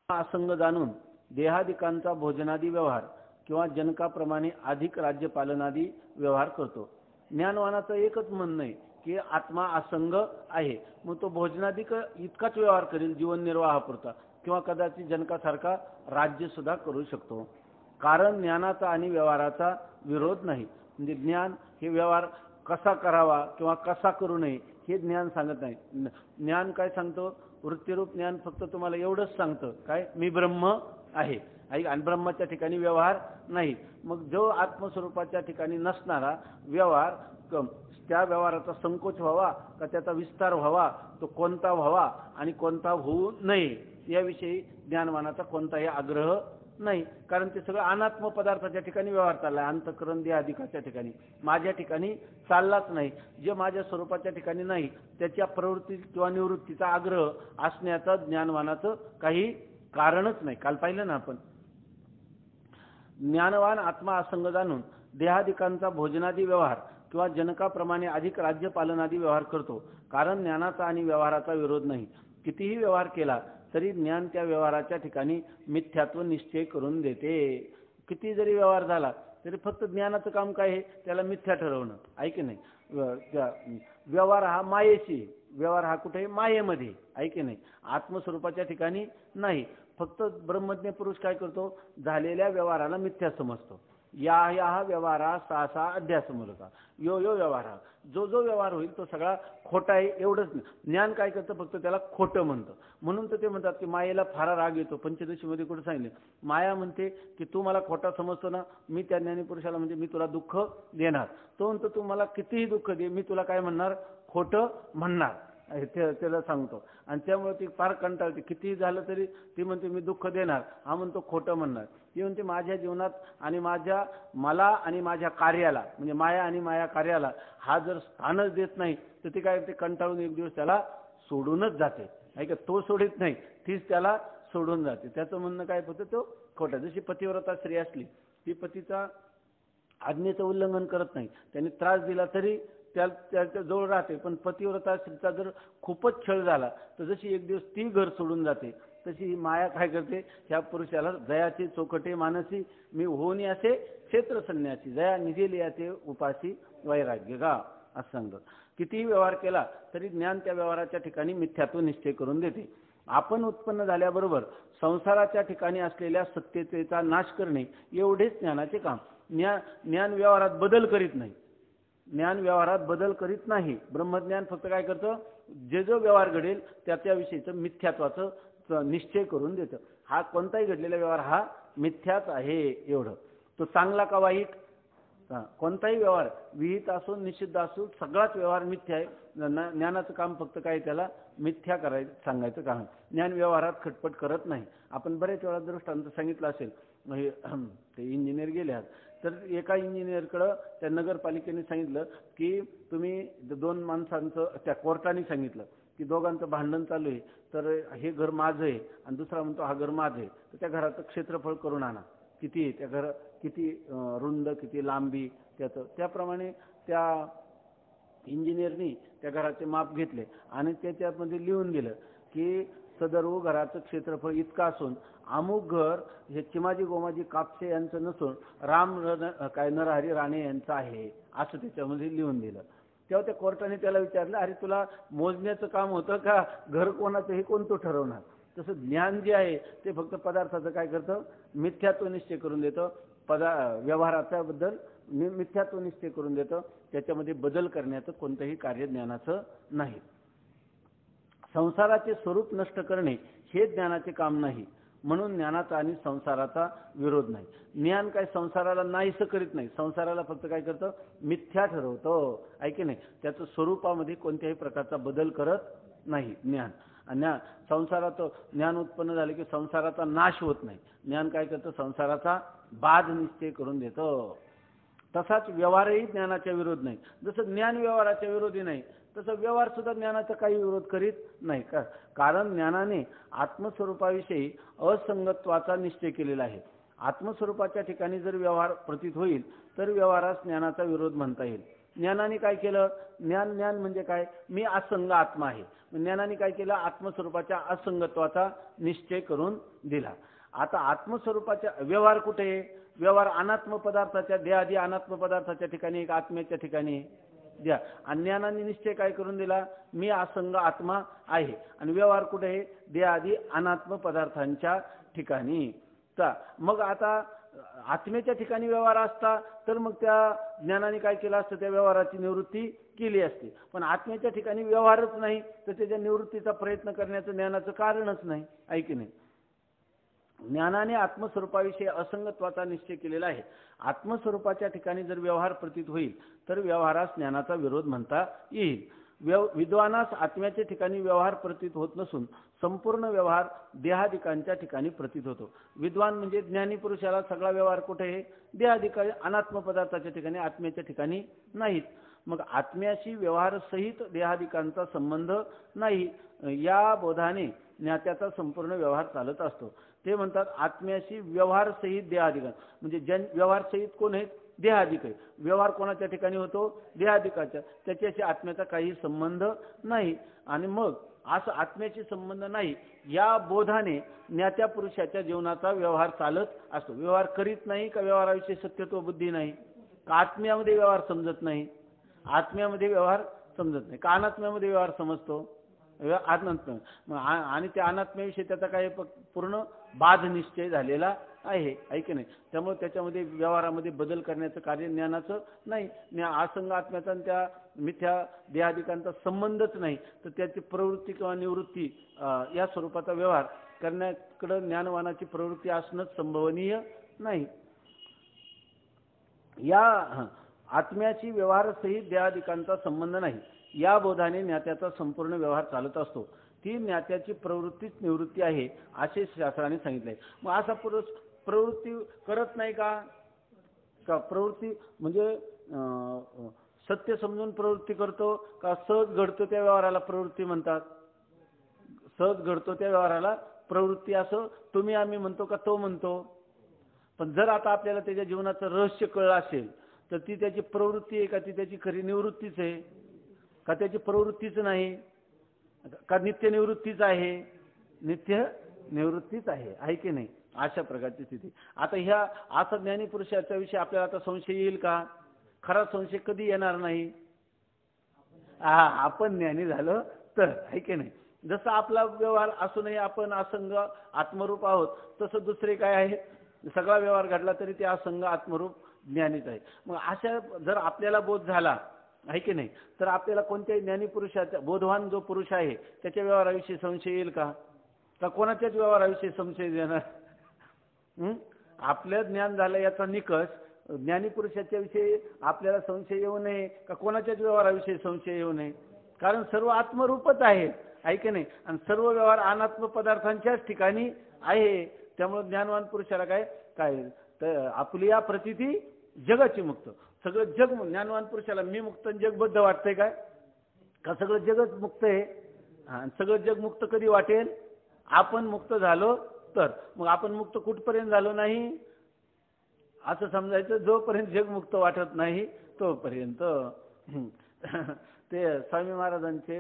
असंग जाणून देहादिकांचा भोजनादी व्यवहार किंवा जनकाप्रमाणे अधिक राज्यपालनादी व्यवहार करतो। ज्ञानवानाचं एकच म्हणणं आहे की आत्मा असंग आहे, मग तो भोजनादिक इतकाच व्यवहार करेल जीवन निर्वाहापुरता, किंवा कदाचित जनकासारखा राज्य सुद्धा करू शकतो। कारण ज्ञानाचा आणि व्यवहाराचा विरोध नाही। म्हणजे ज्ञान हे व्यवहार कसा करावा किंवा कसा करू नये हे ज्ञान सांगत नाही। ज्ञान काय सांगतो? वृत्तीरूप ज्ञान फक्त तुम्हाला एवढंच सांगतं, काय? मी ब्रह्म आहे, आणि ब्रह्माच्या ठिकाणी व्यवहार नाही। मग जो आत्मस्वरूपाच्या ठिकाणी नसणारा व्यवहार, त्या व्यवहाराचा संकोच व्हावा का त्याचा विस्तार व्हावा, तो कोणता व्हावा आणि कोणता होऊ नये याविषयी ज्ञानवानाचा कोणताही आग्रह नाही। कारण ते सगळं अनात्म पदार्थाच्या ठिकाणी व्यवहार चाललाय, अंतःकरण देहादिकाच्या ठिकाणी, माझ्या ठिकाणी चाललाच नाही। जे माझ्या स्वरूपाच्या ठिकाणी नाही त्याच्या प्रवृत्ती किंवा निवृत्तीचा आग्रह असण्याचं ज्ञानवानाचं काही कारणच नाही। काल पाहिलं ना आपण, ज्ञानवान आत्मा असंग जाणून देहादिकांचा भोजनादी व्यवहार किंवा जनकाप्रमाणे अधिक राज्यपालनादी व्यवहार करतो। कारण ज्ञानाचा आणि व्यवहाराचा विरोध नाही। कितीही व्यवहार केला तरी ज्ञान त्या व्यवहाराच्या ठिकाणी मिथ्यात्व निश्चय करून देते। किती जरी व्यवहार झाला तरी फक्त ज्ञानाचं काम काय आहे? त्याला मिथ्या ठरवणं, आहे की नाही? व्यवहार हा मायेशी, व्यवहार हा कुठे? मायेमध्ये, आहे की नाही? आत्मस्वरूपाच्या ठिकाणी नाही। फक्त ब्रह्मज्ञ पुरुष काय करतो? झालेल्या व्यवहाराला मिथ्या समजतो। या या व्यवहारा सा अध्यासमूलका, यो यो व्यवहार, जो जो व्यवहार होईल तो सगळा खोटा आहे एवढंच नाही। ज्ञान काय करतं? फक्त त्याला खोटं म्हणतं। म्हणून तर ते म्हणतात की मायेला फार राग येतो। पंचदशीमध्ये कुठे सांगितले? माया म्हणते की तू मला खोटा समजतो ना, मी त्या ज्ञानीपुरुषाला म्हणजे मी तुला दुःख देणार। तो म्हणतो तू मला कितीही दुःख दे, मी तुला काय म्हणणार? खोटं म्हणणार, त्याला सांगतो। आणि त्यामुळे ती फार कंटाळते, कितीही झालं तरी ती म्हणते मी दुःख देणार, हा म्हणतो खोटं म्हणणार। ती म्हणते माझ्या जीवनात आणि मला आणि माझ्या कार्याला, म्हणजे माया आणि माया कार्याला हा जर स्थानच देत नाही तर ती काय, ते कंटाळून एक दिवस त्याला सोडूनच जाते, आहे का? तो सोडित नाही, तीच त्याला सोडून जाते। त्याचं म्हणणं काय? फक्त तो खोटा। जशी पतिव्रता स्त्री असली, ती पतीचा आज्ञेचं उल्लंघन करत नाही, त्यांनी त्रास दिला तरी त्याच्या जवळ राहते। पण पतिव्रता स्त्रीचा जर खूपच छळ झाला तर जशी एक दिवस ती घर सोडून जाते, तशी माया काय करते? ह्या पुरुषाला दयाचे चोखटे मानसी, मी होऊन असे क्षेत्र संन्यासी, दया निजेली याचे उपासी वैराग्य गा असंग। कितीही व्यवहार केला तरी ज्ञान त्या व्यवहाराच्या ठिकाणी मिथ्यात्व निश्चय करून देते। आपण उत्पन्न झाल्याबरोबर संसाराच्या ठिकाणी असलेल्या सत्यतेचा नाश करणे एवढेच ज्ञानाचे काम। ज्ञान व्यवहारात बदल करीत नाही, ज्ञान व्यवहारात बदल करीत नाही। ब्रह्मज्ञान फक्त काय करतं? जे जो व्यवहार घडेल त्याच्याविषयीचं मिथ्यात्वाचं निश्चय करून देतं। हा कोणताही घडलेला व्यवहार हा मिथ्याच आहे एवढं। तो चांगला का वाईट? कोणताही व्यवहार विहित असो निषिद्ध असो सगळाच व्यवहार मिथ्या आहे। ज्ञानाचं काम फक्त काय? त्याला मिथ्या करायचं, सांगायचं काम। ज्ञान व्यवहारात खटपट करत नाही। आपण बरेच वेळा दृष्टांत सांगितलं असेल, ते इंजिनियर गेले तर एका इंजिनियरकडं त्या नगरपालिकेने सांगितलं की तुम्ही दोन माणसांचं, त्या कोर्टाने सांगितलं की दोघांचं भांडण चालू आहे, तर हे घर माझं आहे आणि दुसरा म्हणतो हा घर माझं आहे, तर त्या घराचं क्षेत्रफळ करून आणा, किती आहे त्या घर, किती रुंद, किती लांबी त्याचं। त्याप्रमाणे त्या इंजिनियरनी त्या घराचे माप घेतले आणि त्याच्यामध्ये लिहून दिलं की सदर्व घराचं क्षेत्रफळ इतकं असून अमुक घर हे चिमाजी गोमाजी कापसे यांचं नसून नरहरी राणे यांचं आहे, असं त्याच्यामध्ये लिहून दिलं। तेव्हा त्या कोर्टाने त्याला विचारलं, अरे तुला मोजण्याचं काम होतं का? घर कोणाचं हे कोण तू ठरवणार? तसं ज्ञान जे आहे ते फक्त पदार्थाचं काय करतं? मिथ्यात्व निश्चय करून देतं। व्यवहाराच्या बद्दल मिथ्यात्व निश्चय करून देतं, त्याच्यामध्ये बदल करण्याचं कोणतंही कार्य ज्ञानाचं नाही। संसाराचे स्वरूप नष्ट करणे हे ज्ञानाचे काम नाही, म्हणून ज्ञानाचा आणि संसाराचा विरोध नाही। ज्ञान काय संसाराला नाहीसं करीत नाही, संसाराला फक्त काय करतं? मिथ्या ठरवतं, आहे की नाही? त्याचं स्वरूपामध्ये कोणत्याही प्रकारचा बदल करत नाही ज्ञान। आणि संसारात ज्ञान उत्पन्न झाले की संसाराचा नाश होत नाही। ज्ञान काय करतं? संसाराचा बाध निश्चय करून देतं। तसाच व्यवहारही ज्ञानाच्या विरोध नाही। जसं ज्ञान व्यवहाराच्या विरोधी नाही, तसं व्यवहार सुद्धा ज्ञानाचा काही विरोध करीत नाही। कारण ज्ञानाने आत्मस्वरूपाविषयी असंगत्वाचा निश्चय केलेला आहे। आत्मस्वरूपाच्या ठिकाणी जर व्यवहार प्रतीत होईल तर व्यवहारास ज्ञानाचा विरोध म्हणता येईल। ज्ञानाने काय केलं? ज्ञान म्हणजे काय? मी असंग आत्मा आहे, ज्ञानाने काय केलं, आत्मस्वरूपाच्या असंगत्वाचा निश्चय करून दिला. आता आत्मस्वरूपाच्या व्यवहार कुठे आहे? व्यवहार अनात्म पदार्थाच्या देहादी अनात्म पदार्थाच्या ठिकाणी, एक आत्म्याच्या ठिकाणी द्या. आणि ज्ञानाने निश्चय काय करून दिला, मी असंग आत्मा आहे. आणि व्यवहार कुठे आहे? देहादी अनात्म पदार्थांच्या ठिकाणी. तर मग आता आत्मेच्या ठिकाणी व्यवहार असता तर मग त्या ज्ञानाने काय केलं असतं, त्या व्यवहाराची निवृत्ती केली असती. पण आत्मेच्या ठिकाणी व्यवहारच नाही तर त्याच्या निवृत्तीचा प्रयत्न करण्याचं ज्ञानाचं कारणच नाही, आहे की नाही. ज्ञानाने आत्मस्वरूपाविषयी असंगत्वाचा निश्चय केलेला आहे. आत्मस्वरूपाच्या ठिकाणी जर व्यवहार प्रतीत होईल तर व्यवहारास ज्ञानाचा विरोध म्हणता येईल. विद्वानास आत्म्याच्या ठिकाणी व्यवहार प्रतीत होत नसून संपूर्ण व्यवहार देहादिकांच्या ठिकाणी प्रतीत होतो. विद्वान म्हणजे ज्ञानी पुरुषाला सगळा व्यवहार कुठे आहे? देहादिका अनात्म पदार्थाच्या ठिकाणी, आत्म्याच्या ठिकाणी नाहीत. मग आत्म्याशी व्यवहारसहित देहादिकांचा संबंध नाही या बोधाने ज्ञात्याचा संपूर्ण व्यवहार चालत असतो. ते म्हणतात आत्म्याशी व्यवहारसहित देहादिका, म्हणजे व्यवहारसहित कोण आहेत? देहादिक आहे. व्यवहार कोणाच्या ठिकाणी होतो? देहादिकाच्या. त्याच्याशी आत्म्याचा काही संबंध नाही. आणि मग असं आत्म्याशी संबंध नाही या बोधाने ज्ञात्या पुरुषाच्या जीवनाचा व्यवहार चालत असतो. व्यवहार करीत नाही का? व्यवहाराविषयी सत्यत्व बुद्धी नाही का? आत्म्यामध्ये व्यवहार समजत नाही? आत्म्यामध्ये व्यवहार समजत नाही का? अनात्म्यामध्ये व्यवहार समजतो? अनात्म. आणि त्या अनात्म्याविषयी त्याचा काही पूर्ण बाध निश्चय झालेला आहे, की नाही. त्यामुळे त्याच्यामध्ये व्यवहारामध्ये बदल करण्याचं कार्य ज्ञानाचं नाही. असंग आत्म्याचा आणि त्या मिथ्या देहादिकांचा संबंधच नाही तर त्याची प्रवृत्ती किंवा निवृत्ती या स्वरूपाचा व्यवहार करण्याकडे ज्ञानवानाची प्रवृत्ती असणंच संभवनीय नाही. या आत्म्याची व्यवहारसहित देहादिकांचा संबंध नाही या बोधाने ज्ञात्याचा संपूर्ण व्यवहार चालत असतो. ती ज्ञात्याची प्रवृत्तीच निवृत्ती आहे असे शास्त्राने सांगितले. मग असा पुरुष प्रवृत्ती करत नाही का? प्रवृत्ती म्हणजे सत्य समजून प्रवृत्ती करतो का? सहज घडतो त्या व्यवहाराला प्रवृत्ती म्हणतात. सहज घडतो त्या व्यवहाराला प्रवृत्ती असं तुम्ही आम्ही म्हणतो का तो म्हणतो? पण जर आता आपल्याला त्याच्या जीवनाचं रहस्य कळलं असेल तर ती त्याची प्रवृत्ती आहे का? ती त्याची खरी निवृत्तीच आहे का? त्याची प्रवृत्तीच नाही का? नित्य निवृत्तीच आहे? नित्य निवृत्तीच आहे की नाही. अशा प्रकारची स्थिती. आता ह्या असा ज्ञानी पुरुषाच्या विषयी आपल्याला आता संशय येईल का? खरा संशय कधी येणार नाही? आपण ज्ञानी झालो तर, आहे की नाही. जसं आपला व्यवहार असूनही आपण असंग आत्मरूप आहोत तसं दुसरे काय आहे? सगळा व्यवहार घडला तरी ते असंग आत्मरूप ज्ञानीच आहे. मग अशा जर आपल्याला बोध झाला, आहे की नाही, तर आपल्याला कोणत्याही ज्ञानी पुरुषाचा बोधवान जो पुरुष आहे त्याच्या व्यवहाराविषयी संशय येईल का? का कोणाच्याच व्यवहाराविषयी संशय येणार? आपलं ज्ञान झालं याचा निकष ज्ञानी पुरुषाच्या विषयी आपल्याला संशय येऊ नये का कोणाच्याच व्यवहाराविषयी संशय येऊ नये? कारण सर्व आत्मरूपच आहे की नाही. आणि सर्व व्यवहार अनात्म पदार्थांच्याच ठिकाणी आहे. त्यामुळे ज्ञानवान पुरुषाला काय काय तर आपली या प्रतिती जगाची मुक्त. सगळं जग ज्ञानवान पुरुषाला मी मुक्त जगबद्ध वाटतंय काय? का सगळं जगच मुक्त आहे? सगळं जग मुक्त कधी वाटेल? आपण मुक्त झालो तर. मग आपण मुक्त कुठपर्यंत झालो नाही असं समजायचं? जोपर्यंत जग मुक्त वाटत नाही तोपर्यंत. ते स्वामी महाराजांचे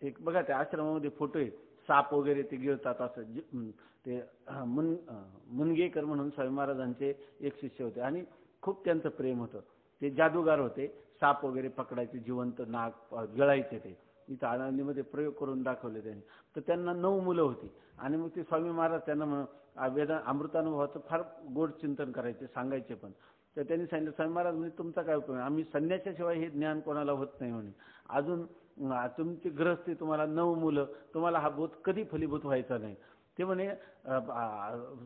एक बघा त्या आश्रमामध्ये फोटो आहे, साप वगैरे ते गिळतात असं. ते मुनगेकर म्हणून स्वामी महाराजांचे एक शिष्य होते आणि खूप त्यांचं प्रेम होतं. ते जादूगार होते, साप वगैरे पकडायचे, जिवंत नाग गिळायचे. ते इथं आनंदीमध्ये प्रयोग करून दाखवले त्यांनी. तर त्यांना 9 मुलं होती आणि मग ते स्वामी महाराज त्यांना अमृतानुभवाचं फार गोड चिंतन करायचे, सांगायचे पण. तर त्यांनी सांगितलं, स्वामी महाराज म्हणजे तुमचा काय उपयोग? आम्ही संन्यासाशिवाय हे ज्ञान कोणाला होत नाही म्हणे. अजून तुमची ग्रहस्थी, तुम्हाला 9 मुलं, तुम्हाला हा बोध कधी फलीभूत व्हायचा नाही. ते म्हणे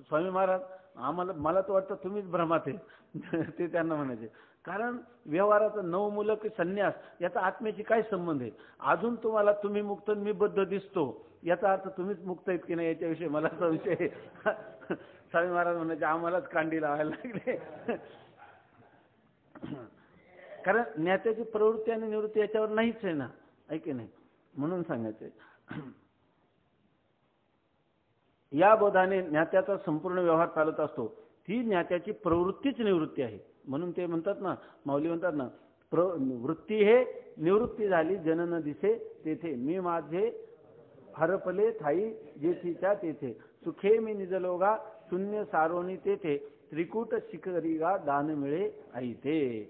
स्वामी महाराज मला तर वाटतं तुम्हीच भ्रमात आहे. ते त्यांना म्हणायचे. कारण व्यवहाराचं 9 मुलं की संन्यास याचा आत्म्याशी काय संबंध आहे? अजून तुम्हाला तुम्ही मुक्त मी बद्ध दिसतो याचा अर्थ तुम्हीच मुक्त आहेत की नाही याच्याविषयी मला संशय आहे. स्वामी महाराज म्हणायचे आम्हालाच कांडी लावायला लागले. कारण ज्ञात्याची प्रवृत्ती आणि निवृत्ती याच्यावर नाहीच आहे ना, आहे की नाही. म्हणून सांगायचे या बोधाने ज्ञात्याचा संपूर्ण व्यवहार चालत असतो. ती ज्ञात्याची प्रवृत्तीच निवृत्ती आहे. म्हणून ते म्हणतात ना, माऊली म्हणतात ना, वृत्ती हे निवृत्ती झाली जनन दिसे तेथे, मी माझे हरपले ठाई जेथीच्या तेथे, सुखे मी निजलोगा शून्य सारोनी तेथे, त्रिकूट शिखरीगा दान मिळे ऐते.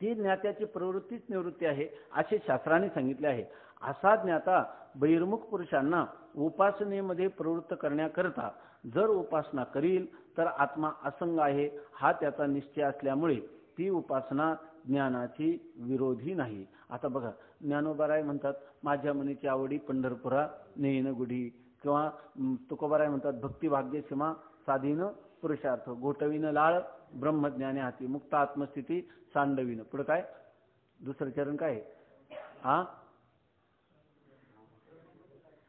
ती ज्ञात्याची प्रवृत्तीच निवृत्ती आहे असे शास्त्राने सांगितले आहे. असा ज्ञाता बहिर्मुख पुरुषांना उपासनेमध्ये प्रवृत्त करण्याकरता जर उपासना करील तर आत्मा असंग आहे हा त्याचा निश्चय असल्यामुळे ती उपासना ज्ञानाची विरोधी नाही. आता बघा, ज्ञानोबाराय म्हणतात माझ्या मनीची आवडी पंढरपुरा नेईन गुढी, किंवा तुकोबाराय म्हणतात भक्ती भाग्य सीमा साधीन पुरुषार्थ, गोठवीन लाळ ब्रह्मज्ञाने हाती, मुक्त आत्मस्थिती सांडवीन. पुढे काय दुसरं चरण काय हा,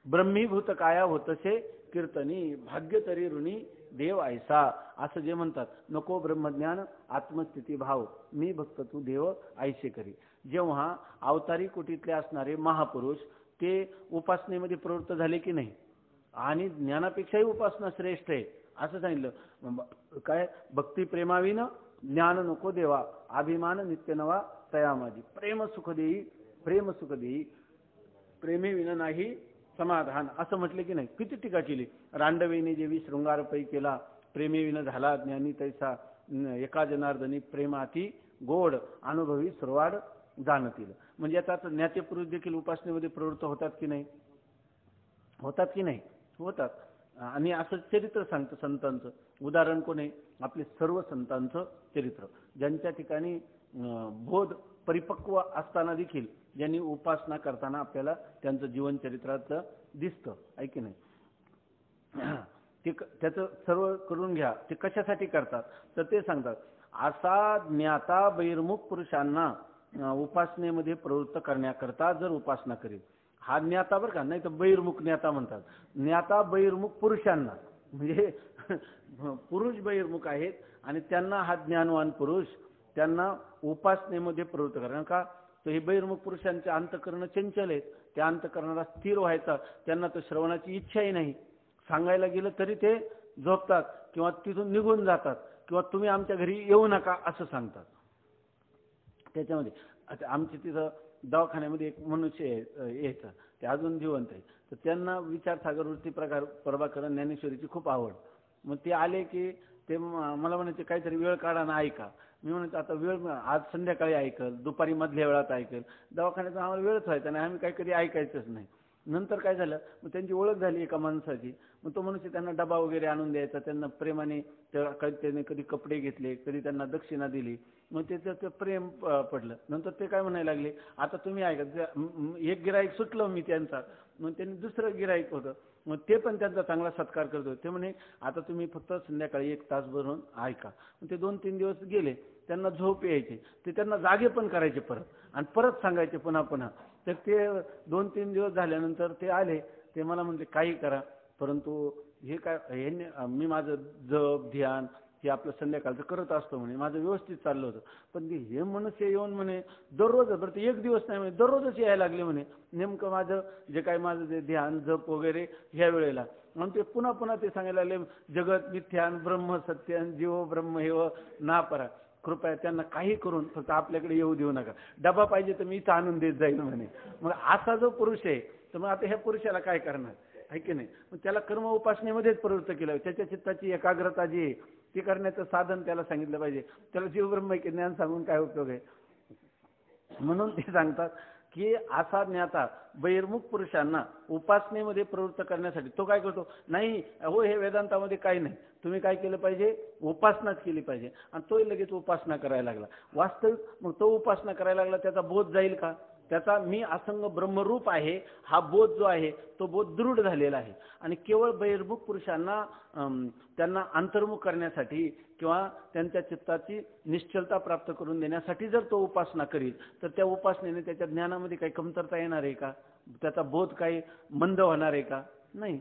ब्रह्मीभूत काया होतसे कीर्तनी, भाग्य तरी ऋणी देव ऐसा. असं जे म्हणतात, नको ब्रह्मज्ञान आत्मस्थिती भाव, मी भक्त तू देव ऐसे करी. जेव्हा अवतारी कुटीतले असणारे महापुरुष ते उपासनेमध्ये प्रवृत्त झाले की नाही, आणि ज्ञानापेक्षाही उपासना श्रेष्ठ आहे असं सांगितलं. काय, भक्ती प्रेमाविन ज्ञान नको देवा, अभिमान नित्य नवा तया माझी, प्रेम सुख देई प्रेम सुख देई, प्रेमे विन नाही समाधान असं म्हटले की नाही. किती टीका केली. रांडवेने जेवी शृंगार पै केला, प्रेमे विन झाला ज्ञानी तैसा, एका जनार्दनी प्रेमाती गोड, अनुभवी सुरवाड जाणतील. म्हणजे आता ज्ञातेपुरुष देखील उपासनेमध्ये प्रवृत्त होतात की नाही, होतात की नाही, होतात. आणि असं चरित्र सांगतं संतांचं. उदाहरण कोण आहे, आपले सर्व संतांचं चरित्र, ज्यांच्या ठिकाणी बोध परिपक्व असताना देखील ज्यांनी उपासना करताना आपल्याला त्यांचं जीवन चरित्रात दिसतं, आहे की नाही. ते त्याचं सर्व करून घ्या. ते कशासाठी करतात तर ते सांगतात, असा ज्ञाता बहिर्मुख पुरुषांना उपासनेमध्ये प्रवृत्त करण्याकरता जर उपासना करेल, हा ज्ञाता बरं का, नाही तर बहिर्मुख ज्ञाता म्हणतात. ज्ञाता बहिर्मुख पुरुषांना म्हणजे पुरुष बहिर्मुख आहेत आणि त्यांना हा ज्ञानवान पुरुष त्यांना उपासनेमध्ये प्रवृत्त करणार का. तर हे बहिर्मुख पुरुषांचे अंतकरण चंचल आहेत, त्या अंतकरणाला स्थिर व्हायचा त्यांना तर श्रवणाची इच्छाही नाही. सांगायला गेलं तरी ते झोपतात किंवा तिथून निघून जातात, किंवा तुम्ही आमच्या घरी येऊ नका असं सांगतात. त्याच्यामध्ये आता आमच्या तिथं दवाखान्यामध्ये एक मनुष्य यायचं, ते अजून जिवंत आहे. तर त्यांना विचारसागर वृत्ती प्रभाकरण ज्ञानेश्वरीची खूप आवड. मग ते आले की ते मला म्हणायचे काहीतरी वेळ काढा ना ऐका. मी म्हणतो आता वेळ आज संध्याकाळी ऐकल, दुपारी मधल्या वेळात ऐकल. दवाखान्याचा आम्हाला वेळच व्हायचा नाही, आम्ही काही कधी ऐकायचंच नाही. नंतर काय झालं, मग त्यांची ओळख झाली एका माणसाची. मग तो मनुष्य त्यांना डबा वगैरे आणून द्यायचा, त्यांना प्रेमाने त्याने कधी कपडे घेतले, कधी त्यांना दक्षिणा दिली. मग त्याचं प्रेम पडलं. नंतर ते काय म्हणायला लागले, आता तुम्ही ऐका. एक गिराईक सुटलं मी त्यांचा, मग त्यांनी दुसरं गिराईक होतं, मग ते पण त्यांचा चांगला सत्कार करत होते. ते म्हणे आता तुम्ही फक्त संध्याकाळी 1 तास भरून ऐका. मग ते 2-3 दिवस गेले, त्यांना झोप यायची, ते त्यांना जागे पण करायचे परत, आणि परत सांगायचे पुन्हा पुन्हा. तर ते 2-3 दिवस झाल्यानंतर ते आले, ते मला म्हणले काही करा, परंतु हे काय हे मी माझं जप ध्यान हे आपलं संध्याकाळचं करत असतो म्हणे, माझं व्यवस्थित चाललं होतं. पण ते हे मनुष्य येऊन म्हणे दररोज, बरं ते 1 दिवस नाही म्हणे, दररोजच यायला लागले म्हणे. नेमकं माझं जे काय माझं जे ध्यान जप वगैरे ह्या वेळेला, म्हणून ते पुन्हा पुन्हा ते सांगायला लागले, जगत मिथ्यान ब्रह्म सत्यन जीव ब्रह्म हेव नापरा, कृपया त्यांना काही करून फक्त आपल्याकडे येऊ देऊ नका, डबा पाहिजे तर मी इथं आणून देत जाईल म्हणे. मग असा जो पुरुष आहे, तर मग आता ह्या पुरुषाला काय करणार, आहे की नाही. मग त्याला कर्म उपासनेमध्येच प्रवृत्त केलं, त्याच्या चित्ताची एकाग्रता जी आहे ती करण्याचं साधन त्याला सांगितलं पाहिजे. त्याला जीवब्रह्मैक्य ज्ञान सांगून काय उपयोग आहे. म्हणून ते सांगतात की असा ज्ञाता बहिर्मुख पुरुषांना उपासनेमध्ये प्रवृत्त करण्यासाठी तो काय करतो, नाही हो हे वेदांतामध्ये काही नाही, तुम्ही काय केलं पाहिजे, उपासनाच केली पाहिजे. आणि तोही लगेच उपासना करायला लागला. वास्तविक मग तो उपासना करायला लागला, त्याचा बोध जाईल का, त्याचा मी असंग ब्रह्मरूप आहे हा बोध जो आहे तो बोध दृढ झालेला आहे. आणि केवळ बहिर्मुख पुरुषांना त्यांना अंतर्मुख करण्यासाठी किंवा त्यांच्या चित्ताची निश्चलता प्राप्त करून देण्यासाठी जर तो उपासना करील, तर त्या उपासनेने त्याच्या ज्ञानामध्ये काही कमतरता येणार आहे का, त्याचा बोध काही मंद होणार आहे का, नाही.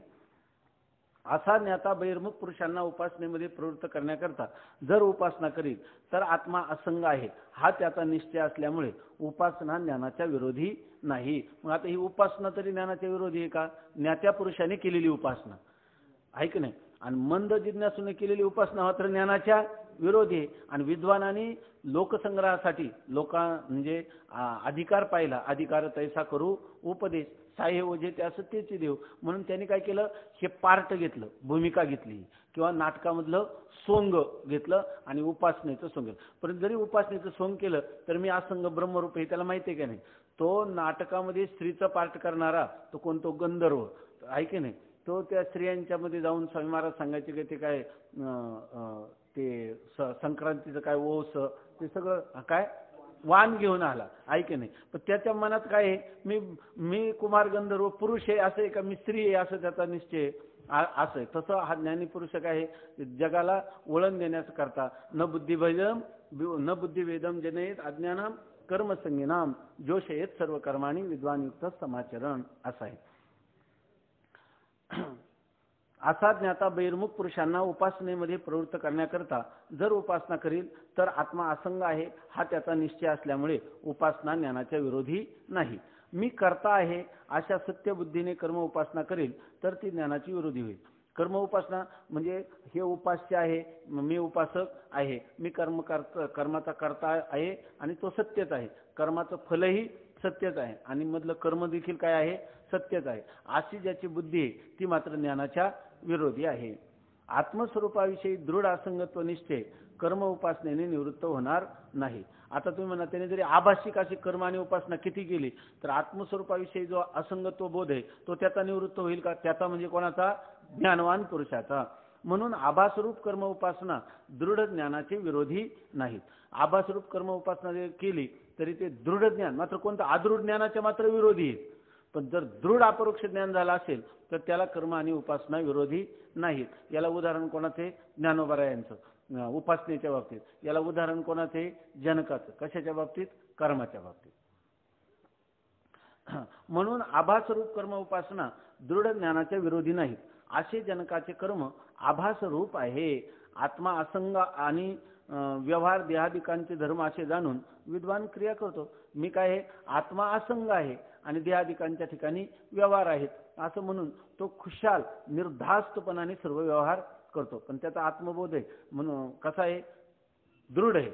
असा ज्ञाता बहिर्मुख पुरुषांना उपासनेमध्ये प्रवृत्त करण्याकरता जर उपासना करील तर आत्मा असंग आहे हा त्याचा निश्चय असल्यामुळे उपासना ज्ञानाच्या विरोधी नाही. मग आता ही उपासना तरी ज्ञानाच्या विरोधी आहे का, ज्ञात्या पुरुषाने केलेली उपासना आहे की नाही. आणि मंद जिज्ञासूने केलेली उपासना मात्र ज्ञानाच्या विरोधी आहे. आणि विद्वानांनी लोकसंग्रहासाठी म्हणजे अधिकार पाहिला, अधिकार तैसा करू उपदेश साहे ओझे त्यास तेची देव, म्हणून त्यांनी काय केलं, हे पार्ट घेतलं, भूमिका घेतली किंवा नाटकामधलं सोंग घेतलं आणि उपासनेचं सोंग घेतलं. परंतु जरी उपासनेचं सोंग केलं तर मी असंग ब्रह्मरूप हे त्याला माहिती आहे का नाही. तो नाटकामध्ये स्त्रीचा पार्ट करणारा तो कोणतो गंधर्व आहे की नाही, तो त्या स्त्रियांच्यामध्ये जाऊन स्वामी महाराज सांगायचे की ते काय ते संक्रांतीचं काय ओस ते सगळं काय वाण घेऊन आला आहे की नाही. पण त्याच्या मनात काय आहे, मी कुमार गंधर्व पुरुष आहे असं आहे का मी स्त्री आहे असं त्याचा निश्चय असं आहे. तसं हा ज्ञानी पुरुष काय आहे, जगाला वळण देण्याचं करता न बुद्धिभेदम जनयेत अज्ञानाम कर्मसंगीनाम जोशयेत सर्व कर्माणी विद्वानयुक्त समाचरण असं आहे. असा ज्ञाता बहिर्मुख पुरुषांना उपासनेमध्ये प्रवृत्त करण्याकरता जर उपासना करील तर आत्मा असंग आहे हा त्याचा निश्चय असल्यामुळे उपासना ज्ञानाच्या विरोधी नाही. मी करता आहे अशा सत्य बुद्धीने कर्म उपासना करेल तर ती ज्ञानाची विरोधी होईल. कर्म उपासना म्हणजे हे उपास्य आहे, मी उपासक आहे, मी कर्माचा करता आहे आणि तो सत्यच आहे, कर्माचं फलही सत्यच आहे आणि मधलं कर्म देखील काय आहे, सत्यच आहे. अशी ज्याची बुद्धी आहे ती मात्र ज्ञानाच्या विरोधी आहे. आत्मस्वरूपाविषयी दृढ असंगत्व निश्चय कर्म उपासनेने निवृत्त होणार नाही. आता तुम्ही म्हणा त्याने जरी आभासिक अशी कर्म आणि उपासना किती केली तर आत्मस्वरूपाविषयी जो असंगत्व बोध आहे तो त्याचा निवृत्त होईल का, त्याचा म्हणजे कोणाचा, ज्ञानवान पुरुषाचा. म्हणून आभासरूप कर्म उपासना दृढ ज्ञानाचे विरोधी नाहीत. आभासरूप कर्म उपासना जरी केली तरी ते दृढ ज्ञान मात्र कोणतं अदृढ ज्ञानाच्या मात्र विरोधी आहे. पण जर दृढ अपरोक्ष ज्ञान झालं असेल तर त्याला कर्म आणि उपासना विरोधी नाहीत. याला उदाहरण कोणाचे, ज्ञानोबा यांचं उपासनेच्या बाबतीत. याला उदाहरण कोणाचे, जनकाचं. कशाच्या बाबतीत, कर्माच्या बाबतीत. म्हणून आभासरूप कर्म उपासना दृढ ज्ञानाच्या विरोधी नाहीत. असे जनकाचे कर्म आभासरूप आहे. आत्मा असंग आणि व्यवहार देहादिकांचे धर्म असे जाणून विद्वान क्रिया करतो. मी काय आहे, आत्मा असंग आहे आणि देहादिकांच्या ठिकाणी व्यवहार आहेत असं म्हणून तो खुशाल निर्धास्तपणाने सर्व व्यवहार करतो. पण त्याचा आत्मबोध आहे म्हणून कसा आहे, दृढ आहे.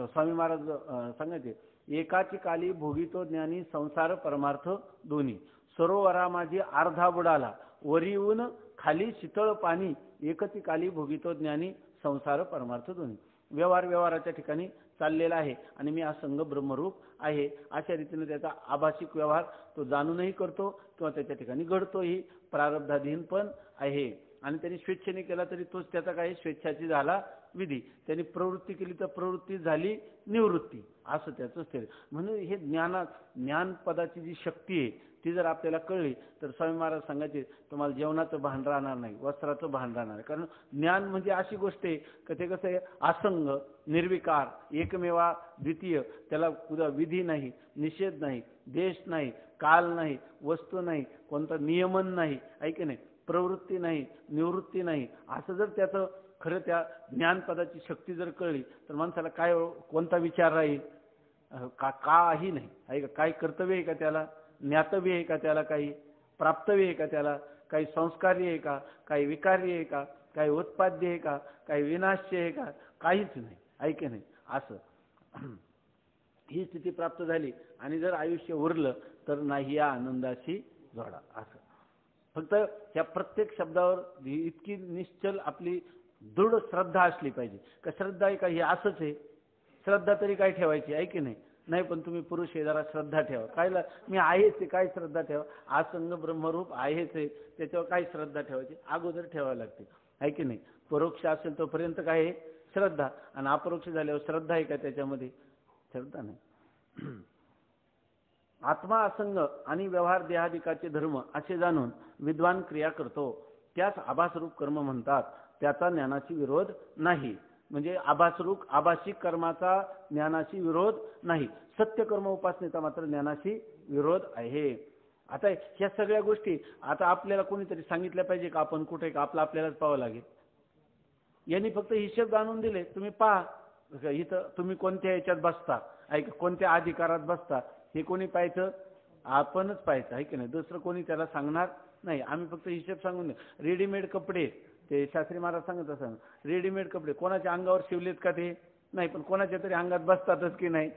स्वामी महाराज सांगायचे, एकाची काली भोगितो ज्ञानी संसार परमार्थ दोन्ही, सरोवरा माझी अर्धा बुडाला वरी येऊन खाली शीतळ पाणी, एकची काली भोगितो ज्ञानी संसार परमार्थ दोन्ही. व्यवहाराच्या ठिकाणी चाललेला आहे आणि मी असंग ब्रह्मरूप आहे अशा रीतीने त्याचा आभासिक व्यवहार तो जाणूनही करतो किंवा त्याच्या ठिकाणी घडतोही, प्रारब्धाधीन पण आहे. आणि त्यांनी स्वेच्छेने केला तरी तोच त्याचा काही स्वेच्छाची झाला विधी, त्यांनी प्रवृत्ती केली तर प्रवृत्ती झाली निवृत्ती, असं त्याचं स्थिर. म्हणून हे ज्ञानपदाची जी शक्ती आहे ती जर आपल्याला कळली तर स्वामी महाराज सांगायचे, तुम्हाला जेवणाचं भान राहणार नाही, वस्त्राचं भान राहणार नाही. कारण ज्ञान म्हणजे अशी गोष्ट आहे की ते कसं आहे, असंग, निर्विकार, एकमेवा द्वितीय, त्याला कुठं विधी नाही, निषेध नाही, देश नाही, काल नाही, वस्तू नाही, कोणता नियमन नाही, ऐक नाही, प्रवृत्ती नाही, निवृत्ती नाही. असं जर त्याचं खरं त्या ज्ञानपदाची शक्ती जर कळली तर माणसाला काय, कोणता विचार राहील, काही नाही आहे का, काय कर्तव्य आहे का त्याला, ज्ञातव्य आहे का त्याला, काही प्राप्तव्य आहे का त्याला, काही संस्कार्य आहे का, काही विकार्य आहे का, काही उत्पाद्य आहे का, काही विनाश्य आहे का, काहीच नाही, ऐक नाही. असं ही स्थिती प्राप्त झाली आणि जर आयुष्य उरलं तर नाही या आनंदाशी जोडा. असं फक्त त्या प्रत्येक शब्दावर इतकी निश्चल आपली दृढ श्रद्धा असली पाहिजे. का श्रद्धा आहे का हे असंच आहे, श्रद्धा तरी काय ठेवायची, आहे की नाही. नाही पण तुम्ही पुरुष आहे, जरा श्रद्धा ठेवा. कायला मी आहेच आहे, काय श्रद्धा ठेवा, असंग ब्रह्मरूप आहेच आहे, त्याच्यावर काय श्रद्धा ठेवायची, अगोदर ठेवावी लागते, आहे की नाही. परोक्ष असेल तोपर्यंत काय आहे, श्रद्धा, आणि अपरोक्ष झाल्यावर श्रद्धा आहे का त्याच्यामध्ये, श्रद्धा नाही. आत्मा असंग आणि व्यवहार देहादिकाचे धर्म असे जाणून विद्वान क्रिया करतो, त्यास आभासरूप कर्म म्हणतात. त्याचा ज्ञानाशी विरोध नाही. म्हणजे आभासिक कर्माचा ज्ञानाशी विरोध नाही. सत्य कर्म उपासनेचा मात्र ज्ञानाशी विरोध आहे. आता ह्या सगळ्या गोष्टी आता आपल्याला कोणीतरी सांगितल्या पाहिजे का, आपण कुठे का, आपल्यालाच पाहावं लागेल. यांनी फक्त हिशेब जाणून दिले, तुम्ही पहा इथं तुम्ही कोणत्या याच्यात बसता, ऐक कोणत्या अधिकारात बसता, हे कोणी पाहायचं, आपणच पाहायचं, आहे की नाही. दुसरं कोणी त्याला सांगणार नाही. आम्ही फक्त हिशेब सांगून रेडीमेड कपडे ते शास्त्री महाराज सांगत असं, रेडीमेड कपडे कोणाच्या अंगावर शिवलेत का ते नाही, पण कोणाच्या तरी अंगात बसतातच की नाही,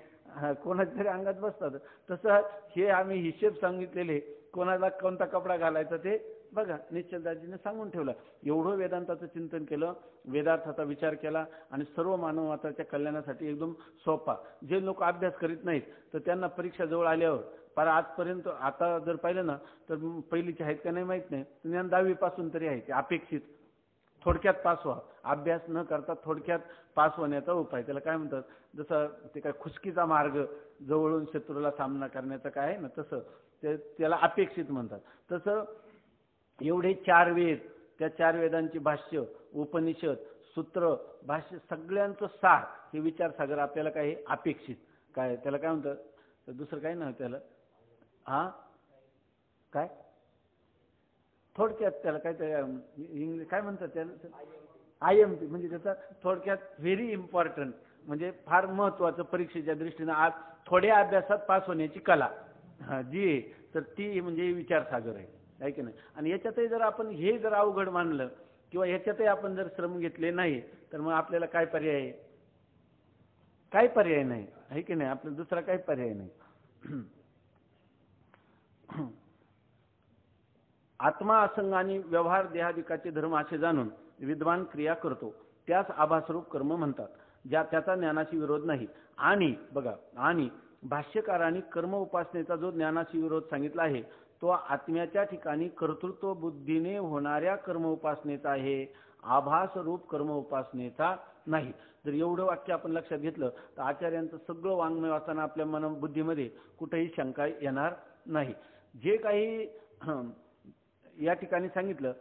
कोणाच्या तरी अंगात बसतात. तसं हे आम्ही हिशेब सांगितलेले, कोणाला कोणता कपडा घालायचा ते बघा निश्चलदाजीने सांगून ठेवलं. एवढं वेदांताचं चिंतन केलं, वेदार्थाचा विचार केला आणि सर्व मानवाच्या कल्याणासाठी एकदम सोपा. जे लोक अभ्यास करीत नाहीत तर त्यांना परीक्षा जवळ आल्यावर पर आजपर्यंत आता जर पाहिलं ना तर पहिलीचे आहेत का नाही माहित नाही, ज्ञान 10वी पासून तरी आहे ते अपेक्षित. थोडक्यात पास व्हा, अभ्यास न करता थोडक्यात पास होण्याचा उपाय त्याला काय म्हणतात, जसं ते काय खुसकीचा मार्ग जवळून शत्रूला सामना करण्याचा काय आहे ना तसं त्याला अपेक्षित म्हणतात. तसं एवढे 4 वेद, त्या 4 वेदांची भाष्य, उपनिषद, सूत्र, भाष्य सगळ्यांचं सार हे विचारसागर आपल्याला काय आहे अपेक्षित. काय त्याला काय म्हणतात, दुसरं काय ना त्याला काय थोडक्यात त्याला काय इंग्लिश काय म्हणतात त्याला IMP म्हणजे त्याचा थोडक्यात व्हेरी इम्पॉर्टंट म्हणजे फार महत्वाचं परीक्षेच्या दृष्टीने आज थोड्या अभ्यासात पास होण्याची कला जी आहे तर ती म्हणजे विचारसागर आहे की नाही. आणि याच्यातही जर आपण हे जर अवघड मानलं किंवा याच्यातही आपण जर श्रम घेतले नाही तर मग आपल्याला काय पर्याय आहे, काय पर्याय नाही आहे की नाही, आपल्याला दुसरा काही पर्याय नाही. आत्मा असंग आणि व्यवहार देहादिकाचे धर्म असे जाणून विद्वान क्रिया करतो त्यास आभासरूप कर्म म्हणतात, ज्या त्याचा ज्ञानाशी विरोध नाही. आणि बघा, आणि भाष्यकारांनी कर्म उपासनेचा जो ज्ञानाशी विरोध सांगितला आहे तो आत्म्याच्या ठिकाणी कर्तृत्व बुद्धीने होणाऱ्या कर्म उपासनेचा आहे, आभास रूप कर्म उपासनेचा नाही. जर एवढं वाक्य आपण लक्षात घेतलं तर आचार्यांचं सगळं वाङ्मय वाचताना आपल्या मन बुद्धीमध्ये कुठेही शंका येणार नाही. जे काही या ठिकाणी सांगितलं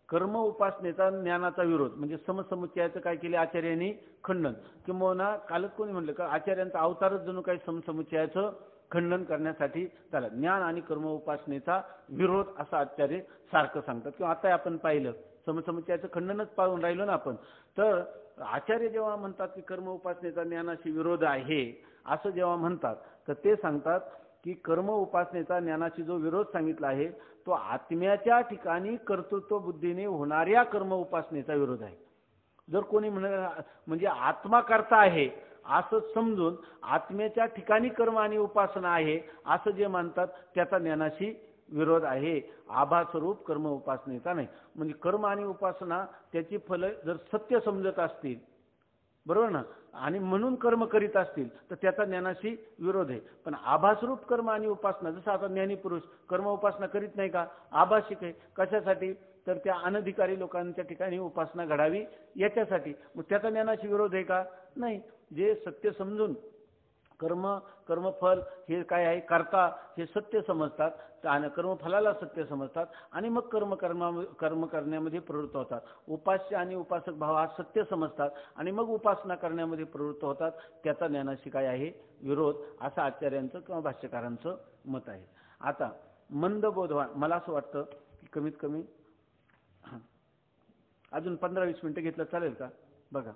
कर्म उपासनेचा ज्ञानाचा विरोध म्हणजे समसमुच्चयाचं काय केले आचार्यांनी खंडन, किंवा कालच कोणी म्हणलं का आचार्यांचा अवतारच जणू काही समसमुच्चयाचं खंडन करण्यासाठी झाला. ज्ञान आणि कर्म उपासनेचा विरोध असा आचार्य सारखं सांगतात. किंवा आता आपण पाहिलं समसमुच्चयाचं खंडनच पाहून राहिलो ना आपण. तर आचार्य जेव्हा म्हणतात की कर्म उपासनेचा ज्ञानाशी विरोध आहे असं जेव्हा म्हणतात तर ते सांगतात की कर्म उपासनेचा ज्ञानाशी जो विरोध सांगितला आहे तो आत्म्याच्या ठिकाणी कर्तृत्व बुद्धीने होणाऱ्या कर्म उपासनेचा विरोध आहे. जर कोणी म्हणजे आत्मा करता आहे असं समजून आत्म्याच्या ठिकाणी कर्म आणि उपासना आहे असं जे मानतात त्याचा ज्ञानाशी विरोध आहे, आभास्वरूप कर्म उपासनेचा नाही. म्हणजे कर्म आणि उपासना त्याची फल जर सत्य समजत असतील बरोबर ना आणि म्हणून कर्म करीत असतील तर त्याचा ज्ञानाशी विरोध आहे. पण आभासरूप कर्म आणि उपासना जसं आता ज्ञानी पुरुष कर्म उपासना करीत नाही का, आभासिक आहे. कशासाठी तर त्या अनधिकारी लोकांच्या ठिकाणी उपासना घडावी याच्यासाठी. मग त्याचा ज्ञानाशी विरोध आहे का, नाही. जे सत्य समजून कर्मफल हे काय आहे करता हे सत्य समजतात आणि कर्मफलाला सत्य समजतात आणि मग कर्म करण्यामध्ये प्रवृत्त होतात. उपास्य आणि उपासक भाव हा सत्य समजतात आणि मग उपासना करण्यामध्ये प्रवृत्त होतात. त्याचा ज्ञानाशी काय आहे विरोध असं आचार्यांचं किंवा भाष्यकारांचं मत आहे. आता मंदबोधवान मला असं वाटतं की कमीत कमी अजून 15-20 मिनिटं घेतलं चालेल का बघा,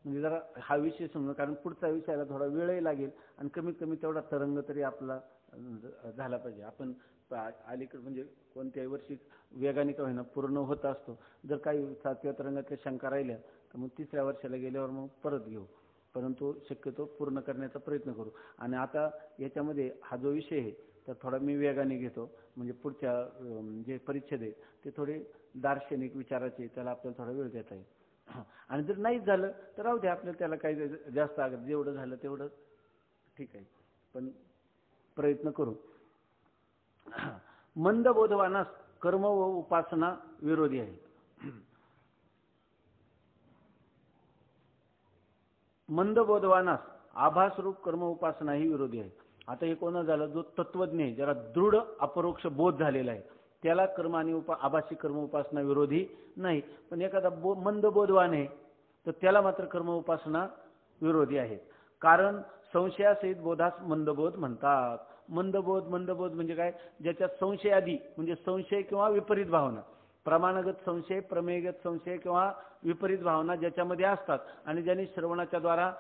म्हणजे जरा हा विषय समजा, कारण पुढचा विषयाला थोडा वेळही लागेल आणि कमीत कमी तेवढा तरंग तरी आपला झाला पाहिजे. आपण अलीकडे म्हणजे कोणत्याही वर्षी वेगाने का होईना पूर्ण होत असतो. जर काही 7व्या तरंगातल्या शंका राहिल्या तर मग 3ऱ्या वर्षाला गेल्यावर मग परत घेऊ, परंतु शक्यतो पूर्ण करण्याचा प्रयत्न करू. आणि आता याच्यामध्ये हा जो विषय आहे तर थोडा मी वेगाने घेतो, म्हणजे पुढच्या जे परिच्छेद आहे ते थोडे दार्शनिक विचाराचे, त्याला आपल्याला थोडा वेळ देता येईल. आणि जर नाहीच झालं तर राहू द्या, आपल्याला त्याला काही जास्त जेवढं झालं तेवढं ठीक आहे, पण प्रयत्न करू. मंदबोधवानास कर्म व उपासना विरोधी आहे. मंदबोधवानास आभासरूप कर्म उपासना ही विरोधी आहे. आता हे कोणा झालं, जो तत्वज्ञ आहे, ज्याला दृढ अपरोक्ष बोध झालेला आहे त्याला कर्म आणि आभासी कर्म उपासना विरोधी नाही. पण एखादा मंदबोधवान आहे तर त्याला मात्र कर्म उपासना विरोधी आहे. कारण संशयासहित बोधास मंदबोध म्हणतात. मंदबोध म्हणजे काय, ज्याच्यात संशयादी म्हणजे संशय किंवा विपरीत भावना, प्रमाणगत संशय, प्रमेयगत संशय किंवा विपरीत भावना ज्याच्यामध्ये असतात आणि ज्यांनी श्रवणाच्या द्वारा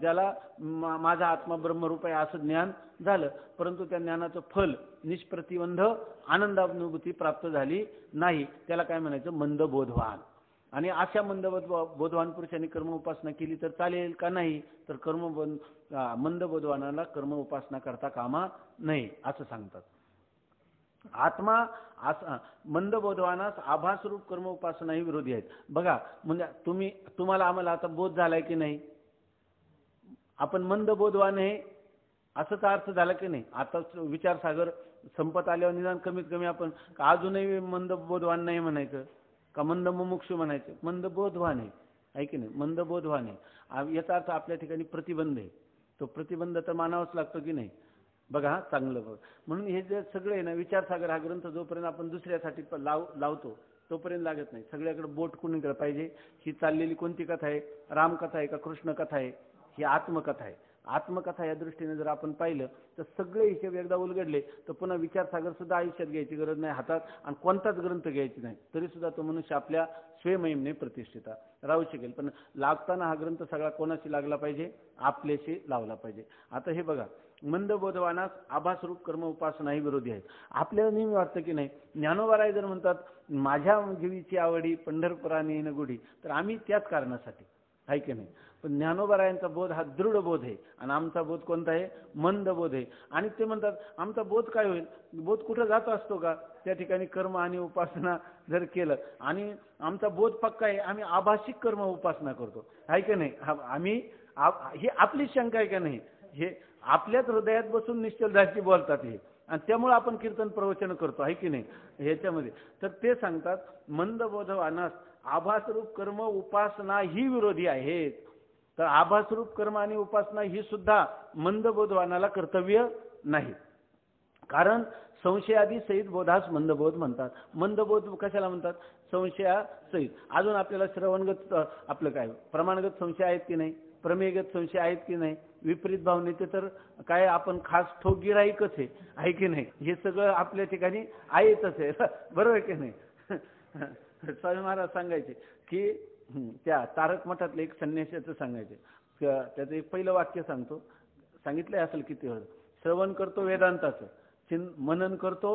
ज्याला माझा आत्मा ब्रह्मरूप आहे असं ज्ञान झालं, परंतु त्या ज्ञानाचं फल निष्प्रतिबंध आनंदानुभूती प्राप्त झाली नाही, त्याला काय म्हणायचं? मंदबोधवान. आणि अशा मंदबोधवान पुरुषांनी कर्म उपासना केली तर चालेल का नाही? तर मंदबोधवानाला कर्म उपासना करता कामा नये असं सांगतात. आत्मा मंदबोधवानास आभासरूप कर्म उपासना ही विरोधी आहेत. बघा, म्हणजे तुम्हाला आम्हाला आता बोध झालाय की नाही? आपण मंदबोधवान आहे असंच अर्थ झाला की नाही? आता विचारसागर संपत आल्यावर निदान कमीत कमी आपण अजूनही मंदबोधवान नाही म्हणायचं का मंदमुमुक्षू म्हणायचं? मंदबोधवान आहे की नाही? मंदबोधवान आहे याचा अर्थ आपल्या ठिकाणी प्रतिबंध आहे. तो प्रतिबंध तर मानावाच लागतो की नाही? बघा, हा चांगलं बघ. म्हणून हे जे सगळे आहे ना, विचारसागर हा ग्रंथ जोपर्यंत आपण दुसऱ्यासाठी लावतो तोपर्यंत लागत नाही. सगळ्याकडे बोट कुणीकडे पाहिजे? ही चाललेली कोणती कथा आहे? रामकथा आहे का कृष्ण कथा आहे? ही आत्मकथा आहे. आत्मकथा या दृष्टीने जर आपण पाहिलं तर सगळे हिशेब एकदा उलगडले तर पुन्हा विचारसागर सुद्धा आयुष्यात घ्यायची गरज नाही हातात, आणि कोणताच ग्रंथ घ्यायची नाही. तरी सुद्धा तो मनुष्य आपल्या स्वयंमहिमेने प्रतिष्ठिता राहू शकेल. पण लागताना हा ग्रंथ सगळा कोणाशी लागला पाहिजे? आपल्याशी लावला पाहिजे. आता हे बघा, मंदबोधवानास आभासरूप कर्म उपासना ही विरोधी आहेत. आपल्याला नेहमी वाटतं की नाही, ज्ञानोबा जर म्हणतात माझ्या जीवीची आवडी पंढरपुराने येणं गुढी, तर आम्ही त्याच कारणासाठी आहे की नाही? पण ज्ञानोबा बोध हा दृढ बोध आहे, आणि आमचा बोध कोणता आहे? मंद बोध आहे. आणि ते म्हणतात आमचा बोध काय होईल? बोध कुठं जात असतो का? त्या ठिकाणी कर्म आणि उपासना जर केलं, आणि आमचा बोध पक्का आहे, आम्ही आभासिक कर्म उपासना करतो, आहे की नाही? ही आपली शंका आहे का नाही? हे आपल्याच हृदयात बसून निश्चलदासजी बोलतात हे, आणि त्यामुळे आपण कीर्तन प्रवचन करतो, आहे की नाही? ह्याच्यामध्ये तर ते सांगतात मंदबोधवानास आभासरूप कर्म उपासना ही विरोधी आहेत. तर आभासरूप कर्म आणि उपासना ही सुद्धा मंदबोधवानाला कर्तव्य नाही. कारण संशयादी सहित बोधास मंदबोध म्हणतात. मंदबोध कशाला म्हणतात? संशयासहित. अजून आपल्याला श्रवणगत आपलं काय प्रमाणगत संशय आहेत की नाही? प्रमेयगत संशय आहेत की नाही? विपरीत भावनेचे तर काय आपण खास ठोक गिराईकच आहे की नाही? हे सगळं आपल्या ठिकाणी आहेतच आहे. बरोबर आहे की नाही? स्वामी महाराज सांगायचे की त्या तारक मठातले एक संन्यासाचं सांगायचे. त्याचं एक पहिलं वाक्य सांगितलंय असेल किती वेळ. श्रवण करतो वेदांताचं, मनन करतो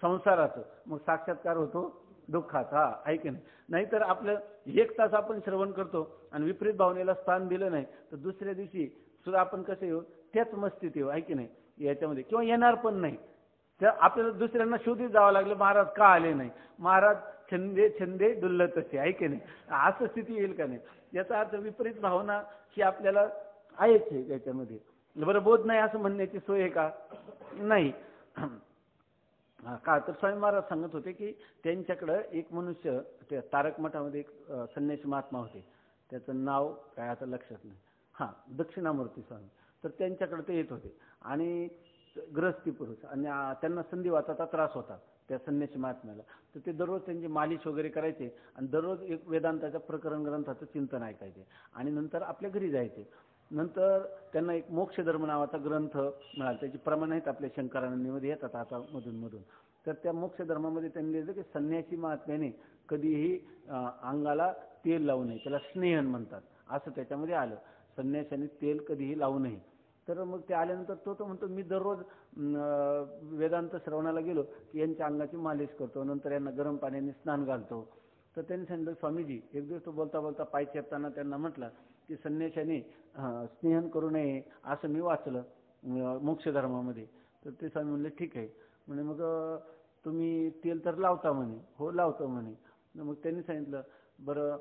संसाराचं, मग साक्षात्कार होतो दुःखाचा, आहे की नाही? नाहीतर आपलं 1 तास आपण श्रवण करतो आणि विपरीत भावनेला स्थान दिलं नाही तर दुसऱ्या दिवशी सुद्धा आपण कसे येऊ? त्याच मस्तीत येऊ, आहे की नाही? याच्यामध्ये किंवा येणार पण नाही. तर आपल्याला दुसऱ्यांना शोधित जावं लागलं, महाराज का आले नाही? महाराज छंदे डुल्लतसे, आहे की नाही? असं स्थिती येईल का नाही? याचा अर्थ विपरीत भावना ही आपल्याला आहेच आहे त्याच्यामध्ये. बरं, बोध नाही असं म्हणण्याची सोय आहे का? नाही. का तर स्वामी महाराज सांगत होते की त्यांच्याकडं एक मनुष्य, त्या तारक मठामध्ये एक संन्यासी महात्मा होते, त्याचं नाव काय आता लक्षात नाही, दक्षिणामूर्ती स्वामी. तर त्यांच्याकडे ते येत होते आणि ग्रहस्थी पुरुष, आणि त्यांना संधिवाताचा त्रास होता त्या संन्यासी महात्म्याला. तर ते दररोज त्यांची मालिश वगैरे करायचे आणि दररोज एक वेदांताच्या प्रकरण ग्रंथाचं चिंतन ऐकायचे आणि नंतर आपल्या घरी जायचे. नंतर त्यांना एक मोक्षधर्म नावाचा ग्रंथ मिळाला. त्याची प्रमाण आहेत आपल्या शंकरानंदीमध्ये येतात आता मधून. तर त्या मोक्षधर्मामध्ये त्यांनी लिहिलं की संन्यासी महात्म्याने कधीही अंगाला तेल लावू नये, त्याला स्नेहन म्हणतात असं त्याच्यामध्ये आलं. संन्याशाने तेल कधीही लावू नये. तर मग ते आल्यानंतर तो म्हणतो मी दररोज वेदांत श्रवणाला गेलो की यांच्या अंगाची मालिश करतो, नंतर यांना गरम पाण्याने स्नान घालतो. तर त्यांनी सांगितलं स्वामीजी, एक दिवस तो बोलता बोलता पाय चेपताना त्यांना म्हटलं की संन्याशाने स्नेहन करू नये असं मी वाचलं मोक्षधर्मामध्ये. तर ते स्वामी म्हणले ठीक आहे म्हणे, मग तुम्ही तेल तर लावता म्हणे. हो लावतो म्हणे. मग त्यांनी सांगितलं बरं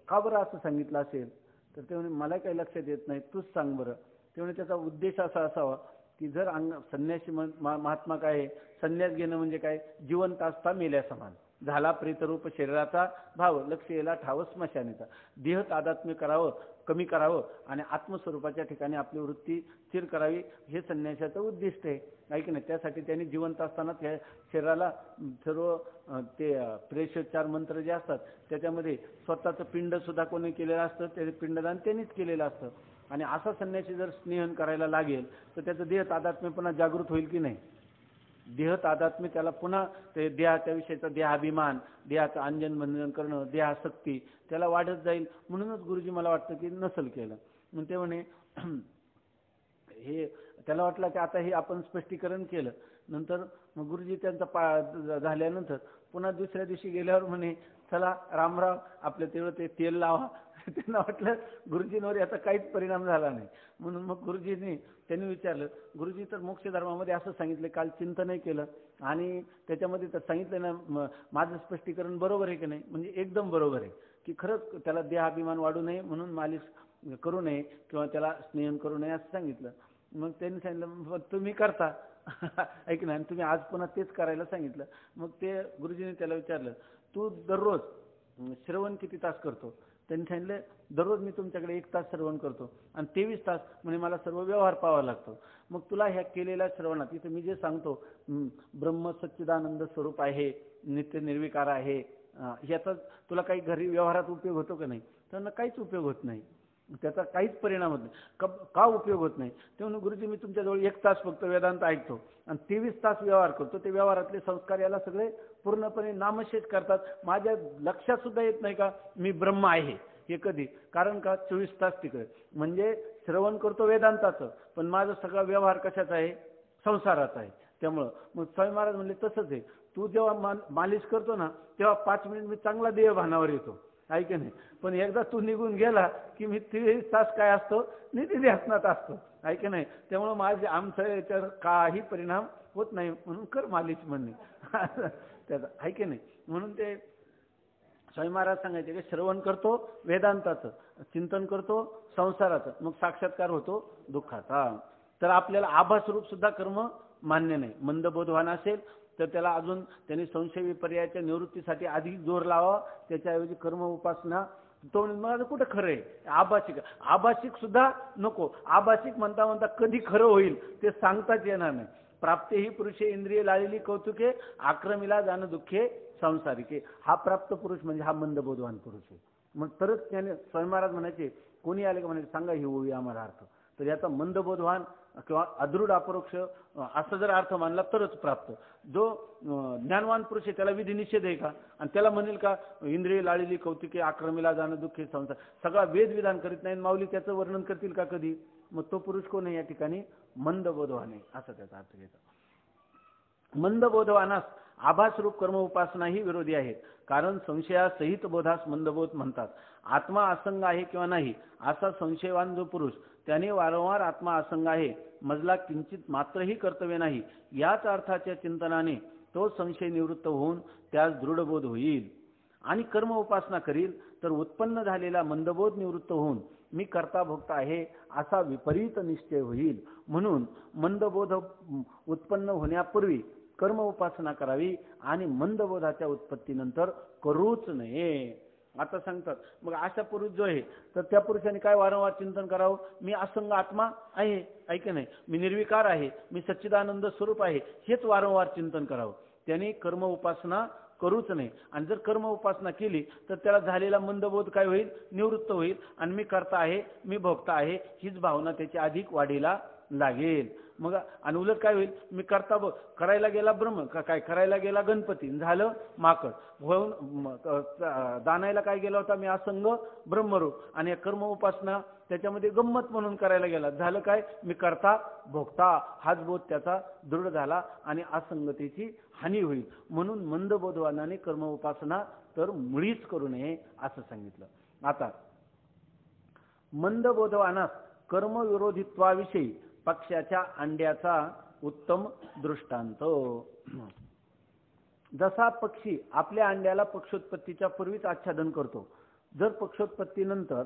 का बरं असं सांगितलं असेल? तर ते म्हणे मला काही लक्षात येत नाही, तूच सांग बरं. ते म्हणे त्याचा उद्देश असा असावा की जर संन्यासी महात्मा काय आहे, संन्यास घेणं म्हणजे काय? जिवंत असता मेल्या समान झाला प्रेतरूप शरीराचा भाव, लक्ष याला ठाव स्मशानेचा. देह तादात्म्य करावं, कमी करावं आणि आत्मस्वरूपाच्या ठिकाणी आपली वृत्ती स्थिर करावी, हे संन्यासाचं उद्दिष्ट आहे की नाही? त्यासाठी त्यांनी जिवंत असताना त्या शरीराला सर्व ते प्रेषोच्चार मंत्र जे असतात त्याच्यामध्ये स्वतःचं पिंड सुद्धा कोणी केलेलं असतं, ते पिंडदान त्यांनीच केलेलं असतं. आणि असा संन्यासी जर स्नेहन करायला लागेल तर त्याचं देह तादात्म्य पुन्हा जागृत होईल की नाही? देह तादात्म्य त्याला पुन्हा ते देहाच्या विषयीचा देहाभिमान, देहाचं अंजन बंधन करणं, देहासक्ती त्याला वाढत जाईल. म्हणूनच गुरुजी मला वाटतं की नसल केलं. मग ते म्हणे हे त्याला वाटलं की आता हे आपण स्पष्टीकरण केलं नंतर मग गुरुजी त्यांचा झाल्यानंतर पुन्हा दुसऱ्या दिवशी गेल्यावर म्हणे चला रामराव आपल्या तेवढं ते तेल लावा. त्यांना वाटलं गुरुजींवर याचा काहीच परिणाम झाला नाही. म्हणून मग गुरुजींनी त्यांनी विचारलं, गुरुजी तर मोक्ष धर्मामध्ये असं सांगितलं, काल चिंतनही केलं आणि त्याच्यामध्ये तर सांगितलं ना, माझं स्पष्टीकरण बरोबर आहे की नाही? म्हणजे एकदम बरोबर आहे की खरंच त्याला देहाभिमान वाढू नये म्हणून मालिश करू नये किंवा त्याला स्नेहन करू नये असं सांगितलं. मग त्यांनी सांगितलं तुम्ही करता ऐक ना, तुम्ही आज पुन्हा तेच करायला सांगितलं. मग ते गुरुजींनी त्याला विचारलं, तू दररोज श्रवण किती तास करतो? त्यांनी सांगितलं दररोज मी तुमच्याकडे 1 तास श्रवण करतो आणि 23 तास म्हणजे मला सर्व व्यवहार पाहावा लागतो. मग तुला ह्या केलेल्या श्रवणात इथं मी जे सांगतो ब्रह्म सच्चिदानंद स्वरूप आहे, नित्य निर्विकार आहे, याचा तुला काही घरी व्यवहारात उपयोग होतो का नाही? त्यांना काहीच उपयोग होत नाही, त्याचा काहीच परिणाम होत नाही. का उपयोग होत नाही? ते म्हणून गुरुजी मी तुमच्याजवळ 1 तास फक्त वेदांत ऐकतो आणि 23 तास व्यवहार करतो. ते व्यवहारातले संस्कार याला सगळे पूर्णपणे नामशेष करतात. माझ्या लक्षात सुद्धा येत नाही का मी ब्रह्म आहे हे कधी. कारण का 24 तास तिकडे म्हणजे श्रवण करतो वेदांताचं, पण माझा सगळा व्यवहार कशाचा आहे? संसाराचा आहे. त्यामुळं मग स्वामी महाराज म्हणले तसंच आहे, तू जेव्हा मालिश करतो ना तेव्हा 5 मिनिट मी चांगला देह भानावर येतो, ऐक नाही, पण एकदा तू निघून गेला की मी 23 तास काय असतो? निधी ध्यासनात असतो, ऐक नाही. त्यामुळं माझे आमचं याच्यावर काही परिणाम होत नाही, म्हणून कर मालिश म्हणणे त्याचा, ऐक नाही. म्हणून ते स्वामी महाराज सांगायचे की श्रवण करतो वेदांताचं, चिंतन करतो संसाराचं, मग साक्षात्कार होतो दुःखाचा. तर आपल्याला आभास रूप सुद्धा कर्म मान्य नाही. मंदबोधवान असेल तर त्याला अजून त्यांनी संशय विपर्याच्या निवृत्तीसाठी अधिक जोर लावा, त्याच्याऐवजी कर्म उपासना. तो माझं कुठं खरं आहे? आभासिक सुद्धा नको. आभासिक म्हणता म्हणता कधी खरं होईल ते सांगताच येणार नाही. प्राप्ते ही पुरुषे इंद्रिय लाळलेली कौतुके, आक्रमिला जाणं दुःखे संसारिके. हा प्राप्त पुरुष म्हणजे हा मंदबोधवान पुरुष आहे. मग तरच त्याने स्वामी महाराज म्हणायचे, कोणी आले का म्हणायचे सांगा ही ओवी आम्हाला अर्थ. तर याचा मंदबोधवान किंवा अदृढ अपरोक्ष असं जर अर्थ मानला तरच प्राप्त. जो ज्ञानवान पुरुष आहे त्याला विधी निषेध आहे का? आणि त्याला म्हणेल का इंद्रिय लाळलेली कौतुके, आक्रमिला जाणं दुःखे संसार, सगळा वेद विधान करीत नाही, माऊली त्याचं वर्णन करतील का कधी? मग तो पुरुष कोण आहे या ठिकाणी? मंदबोधवान आहे, असा त्याचा अर्थ घ्यायचा. मंदबोधवानास आभासरूप कर्म उपासना ही विरोधी आहेत. कारण संशयासहित बोधास मंदबोध म्हणतात. आत्मा असंग आहे किंवा नाही असा संशयवान जो पुरुष, त्याने वारंवार आत्मा असंग आहे मजला किंचित मात्रही कर्तव्य नाही याच अर्थाच्या चिंतनाने तो संशय निवृत्त होऊन त्यास दृढबोध होईल आणि कर्म उपासना करील, तर उत्पन्न झालेला मंदबोध निवृत्त होऊन मी कर्ता भोक्ता आहे असा विपरीत निश्चय होईल. म्हणून मंदबोध उत्पन्न होण्यापूर्वी कर्म उपासना करावी आणि मंदबोधाच्या उत्पत्तीनंतर करूच नये. आता सांगतात मग अशा पुरुष जो आहे तर त्या पुरुषाने काय वारंवार चिंतन करावं? मी असंग आत्मा आहे, ऐक नाही, मी निर्विकार आहे, मी सच्चिदानंद स्वरूप आहे, हेच वारंवार चिंतन करावं. त्याने कर्म उपासना करूच नये. आणि जर कर्म उपासना केली तर त्याला झालेला मंदबोध काय होईल? निवृत्त होईल आणि मी कर्ता आहे, मी भोक्ता आहे हीच भावना त्याची अधिक वाढीला लागेल. मग आणि उलट काय होईल? मी करता करायला गेला ब्रह्म, काय करायला गेला गणपती, झालं माकड होऊन. दानायला काय गेला होता? मी असंग ब्रह्मरूप. आणि कर्म उपासना त्याच्यामध्ये गंमत म्हणून करायला गेला, झालं काय? मी करता भोगता. हाच बोध त्याचा दृढ झाला आणि असंगतेची हानी होईल. म्हणून मंदबोधवानाने कर्म उपासना तर मुळीच करू नये असं सांगितलं. आता मंदबोधवानास कर्मविरोधित्वाविषयी पक्ष्याच्या अंड्याचा उत्तम दृष्टांत. जसा पक्षी आपल्या अंड्याला पक्षोत्पत्तीच्या पूर्वीच आच्छादन करतो, जर पक्षोत्पत्तीनंतर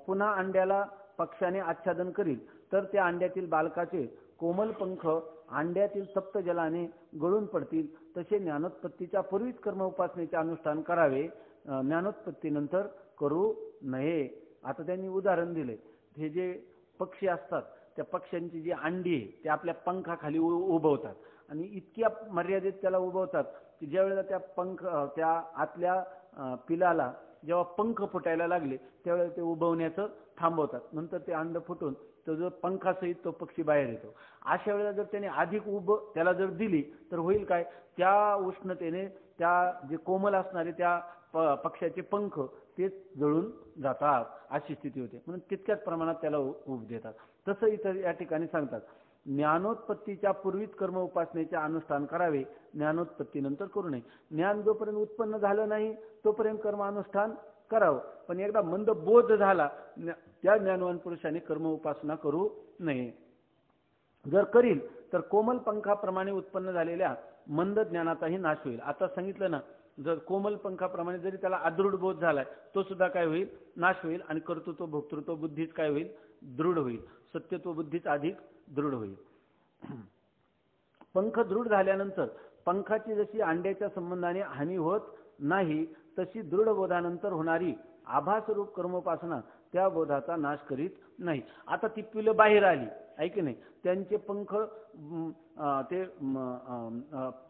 पुन्हा अंड्याला पक्षाने आच्छादन करील तर त्या अंड्यातील बालकाचे कोमल पंख अंड्यातील सप्त जलाने गळून पडतील. तसे ज्ञानोत्पत्तीच्या पूर्वीच कर्म उपासनेचे अनुष्ठान करावे, ज्ञानोत्पत्तीनंतर करू नये. आता त्यांनी उदाहरण दिले, हे जे पक्षी असतात त्या पक्ष्यांची जी अंडी आहे ते आपल्या पंखाखाली उभवतात आणि इतक्या मर्यादित त्याला उभवतात की ज्या वेळेला त्या आतल्या पिलाला जेव्हा पंख फुटायला लागले त्यावेळेला ते उभवण्याचं थांबवतात. नंतर ते अंड फुटून तो जो पंखासहित तो पक्षी बाहेर येतो. अशा वेळेला जर त्याने अधिक उब त्याला जर दिली तर होईल काय? त्या उष्णतेने त्या जे कोमल असणारे त्या पक्ष्याचे पंख तेच जळून जातात, अशी स्थिती होते. म्हणून तितक्याच प्रमाणात त्याला उब देतात. तसं इथं या ठिकाणी सांगतात, ज्ञानोत्पत्तीच्या पूर्वीच कर्म उपासनेचे अनुष्ठान करावे, ज्ञानोत्पत्तीनंतर करू नये. ज्ञान जोपर्यंत उत्पन्न झालं नाही तोपर्यंत कर्मानुष्ठान करावं, पण एकदा मंद बोध झाला त्या ज्ञानवान पुरुषाने कर्म उपासना करू नये. जर करील तर कोमल पंखाप्रमाणे उत्पन्न झालेल्या मंद ज्ञानाचाही नाश होईल. आता सांगितलं ना, जर कोमल पंखाप्रमाणे जरी त्याला अदृढ बोध झालाय तो सुद्धा काय होईल, नाश होईल. आणि कर्तृत्व भोक्तृत्व बुद्धीच काय होईल, दृढ होईल. सत्यत्व बुद्धीच अधिक दृढ होईल. पंख दृढ झाल्यानंतर पंखाची जशी अंड्याच्या संबंधाने हानी होत नाही, तशी दृढ बोधानंतर होणारी आभासरूप कर्मोपासना त्या बोधाचा नाश करीत नाही. आता ती पिलं बाहेर आली, आहे की नाही, त्यांचे पंख ते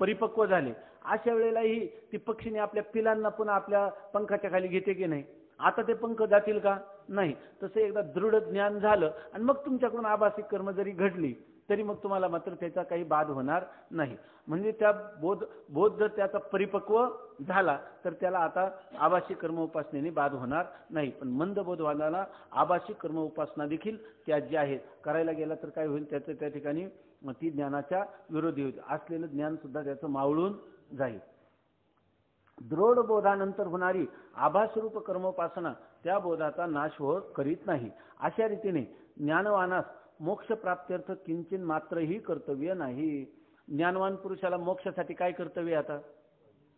परिपक्व झाले. अशा वेळेलाही ती पक्षीने आपल्या पिलांना पुन्हा आपल्या पंखाच्या खाली घेते की नाही. आता ते पंख जातील का, नाही. तसे एकदा दृढ ज्ञान झालं आणि मग तुमच्याकडून आभासी कर्म जरी घडली तरी मग तुम्हाला मात्र त्याचा काही बाध होणार नाही. म्हणजे त्या बोध जर त्याचा परिपक्व झाला तर त्याला आता आभासी कर्म उपासनेने बाध होणार नाही. पण मंद बोधवानाला आभासी कर्म उपासना देखील त्याज्य आहेत. करायला गेला तर काय होईल, त्याचं त्या ठिकाणी ती ज्ञानाच्या विरोधी होईल. असलेलं ज्ञान सुद्धा त्याचं मावळून जाईल. दृढ बोधानंतर होणारी आभासरूप कर्मोपासना त्या बोधाचा नाश करीत नाही. अशा रीतीने ज्ञानवानास मोक्ष प्राप्त्यर्थ किंचिन मात्रही कर्तव्य नाही. ज्ञानवान पुरुषाला मोक्षासाठी काय कर्तव्य आता,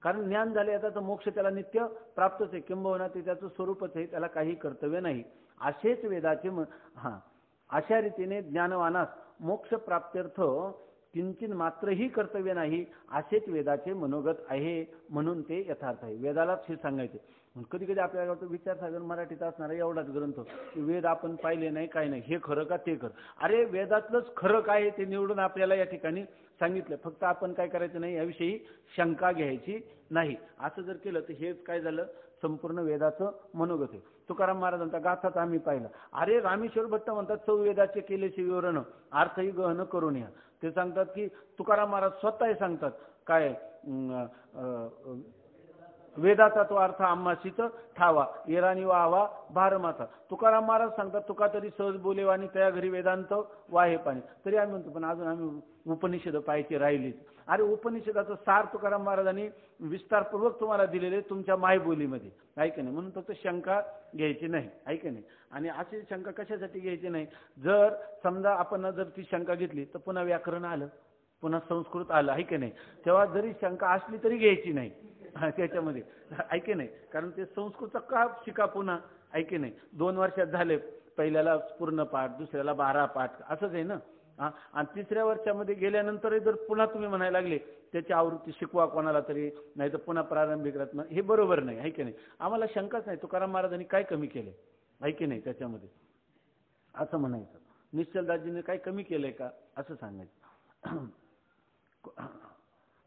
कारण ज्ञान झाले आता तर मोक्ष त्याला नित्य प्राप्तच आहे, किंबहुना ते त्याचं स्वरूपच आहे, त्याला काही कर्तव्य नाही. असेच वेदाचे अशा रीतीने ज्ञानवानास मोक्ष प्राप्त्यर्थ किंचिन मात्रही कर्तव्य नाही, असेच वेदाचे मनोगत आहे, म्हणून ते यथार्थ आहे. वेदालाच हे सांगायचे. कधी कधी आपल्याला विचारसागर मराठीत असणारा एवढाच ग्रंथ की वेद आपण पाहिले नाही, काय नाही, हे खरं का ते खरं. अरे वेदातलंच खरं काय ते निवडून आपल्याला या ठिकाणी सांगितलं. फक्त आपण काय करायचं नाही, याविषयी शंका घ्यायची नाही. असं जर केलं तर हेच काय झालं, संपूर्ण वेदाचं मनोगत आहे. तुकाराम महाराजांचा गाथाच आम्ही पाहिला. अरे रामेश्वर भट्ट म्हणतात चौवेदाचे केलेचे विवरण अर्थही गहन करून या. ते सांगतात की तुकाराम महाराज स्वतः सांगतात काय, वेदाचा तो अर्थ आम्हासीच ठावा, येरानी वावा भारमाचा. तुकाराम महाराज सांगतात तुका तरी सहज बोलेवा आणि त्या घरी वेदांत वाहे पाणी. तरी आम्ही म्हणतो पण अजून आम्ही उपनिषद पाहायची राहिलीच. अरे उपनिषदाचं सार तुकाराम महाराजांनी विस्तारपूर्वक तुम्हाला दिलेले तुमच्या मायबोलीमध्ये, ऐक नाही. म्हणून फक्त शंका घ्यायची नाही, ऐक नाही. आणि अशी शंका कशासाठी घ्यायची नाही, जर समजा आपण जर ती शंका घेतली तर पुन्हा व्याकरण आलं, पुन्हा संस्कृत आलं, ऐक नाही. तेव्हा जरी शंका असली तरी घ्यायची नाही त्याच्यामध्ये, ऐके नाही. कारण ते संस्कृत का शिका पुन्हा, ऐके नाही. 2 वर्षात झाले, पहिल्याला पूर्ण पाठ, दुसऱ्याला 12 पाठ, असंच आहे ना. आणि 3ऱ्या वर्षामध्ये गेल्यानंतर जर पुन्हा तुम्ही म्हणायला लागले त्याची आवृत्ती शिकवा कोणाला तरी, नाही तर पुन्हा प्रारंभिक रत्न, हे बरोबर नाही, ऐके नाही. आम्हाला शंकाच नाही तुकाराम महाराजांनी काय कमी केले, ऐके नाही त्याच्यामध्ये, असं म्हणायचं. निश्चलदासजीने काय कमी केलंय का, असं सांगायचं.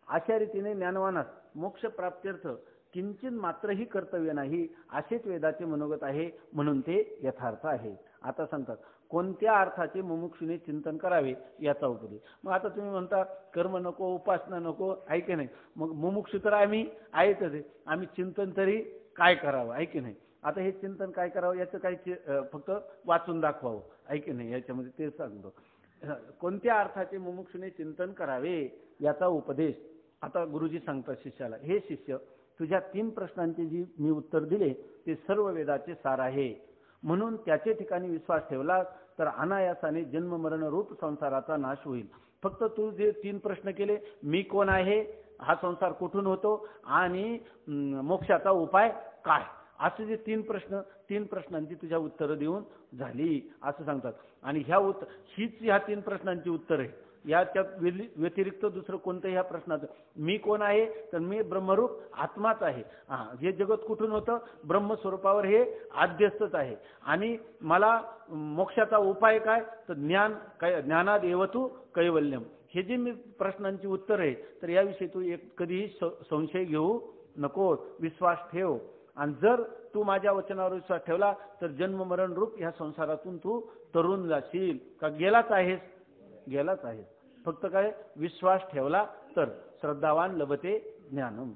अशा रीतीने ज्ञानवानास मोक्ष प्राप्त्यर्थ किंचिन मात्रही कर्तव्य नाही, असेच वेदाचे मनोगत आहे, म्हणून ते यथार्थ आहे. आता सांगतात कोणत्या अर्थाचे मुमुक्षुने चिंतन करावे याचा उपदेश. मग आता तुम्ही म्हणता कर्म नको, उपासना नको, ऐके नाही. मग मुमुक्षु तर आम्ही आहेतच आहे, आम्ही चिंतन तरी काय करावं, ऐके नाही. आता हे चिंतन काय करावं याचं काही फक्त वाचून दाखवावं, ऐके नाही. याच्यामध्ये ते सांगतो कोणत्या अर्थाचे मुमुक्षुने चिंतन करावे याचा उपदेश. आता गुरुजी सांगतात शिष्याला, हे शिष्य तुझ्या 3 प्रश्नांचे जी मी उत्तर दिले ते सर्व वेदाचे सार आहे, म्हणून त्याचे ठिकाणी विश्वास ठेवला तर अनायासाने जन्म मरण रूप संसाराचा नाश होईल. फक्त तू जे 3 प्रश्न केले, मी कोण आहे, हा संसार कुठून होतो आणि मोक्षाचा उपाय काय, असे जे 3 प्रश्नांची तुझ्या उत्तरं देऊन झाली असं सांगतात. आणि हीच ह्या 3 प्रश्नांची उत्तर आहे. याच्या व्यतिरिक्त दुसरं कोणत्याही ह्या प्रश्नाचं, मी कोण आहे तर मी ब्रह्मरूप आत्माच आहे. हे जगत कुठून होतं, ब्रह्मस्वरूपावर हे आद्यस्थच आहे. आणि मला मोक्षाचा उपाय काय तर ज्ञानाद एवतु कैवल्यम. हे जे मी प्रश्नांची उत्तर आहे, तर याविषयी तू कधीही संशय घेऊ नको, विश्वास ठेव. आणि जर तू माझ्या वचनावर विश्वास ठेवला तर जन्म मरण रूप ह्या संसारातून तू तरुण जाशील. का गेलाच आहेस, फक्त काय विश्वास ठेवला तर. श्रद्धावान लभते ज्ञानम.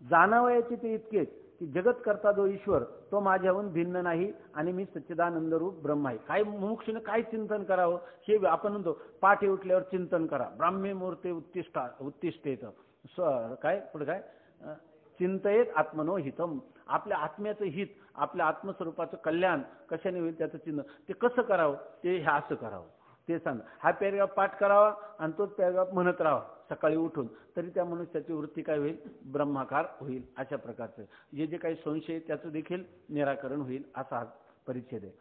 जाणावयाचे ते इतकेच की जगत करता जो ईश्वर तो माझ्याहून भिन्न नाही आणि मी सच्चिदानंद रूप ब्रह्म आहे. काय मुमुक्षूने काय चिंतन करावं हे आपण म्हणतो. पाठी उठल्यावर चिंतन करा. ब्राह्मे मुहूर्ते उत्तिष्ठेत काय पुढे काय चिंतयेत आत्मनो हितम. आपल्या आत्म्याचं हित, आपल्या आत्मस्वरूपाचं कल्याण कशाने होईल त्याचं चिंतन. ते कसं करावं ते हे असं करावं ते सांग. हा पॅरेग्राफ पाठ करावा आणि तोच पॅरेग्राफ म्हणत राहावा सकाळी उठून, तरी त्या मनुष्याची वृत्ती काय होईल, ब्रह्माकार होईल. अशा प्रकारचं जे जे काही संशय त्याचं देखील निराकरण होईल असा हा परिच्छेद आहे.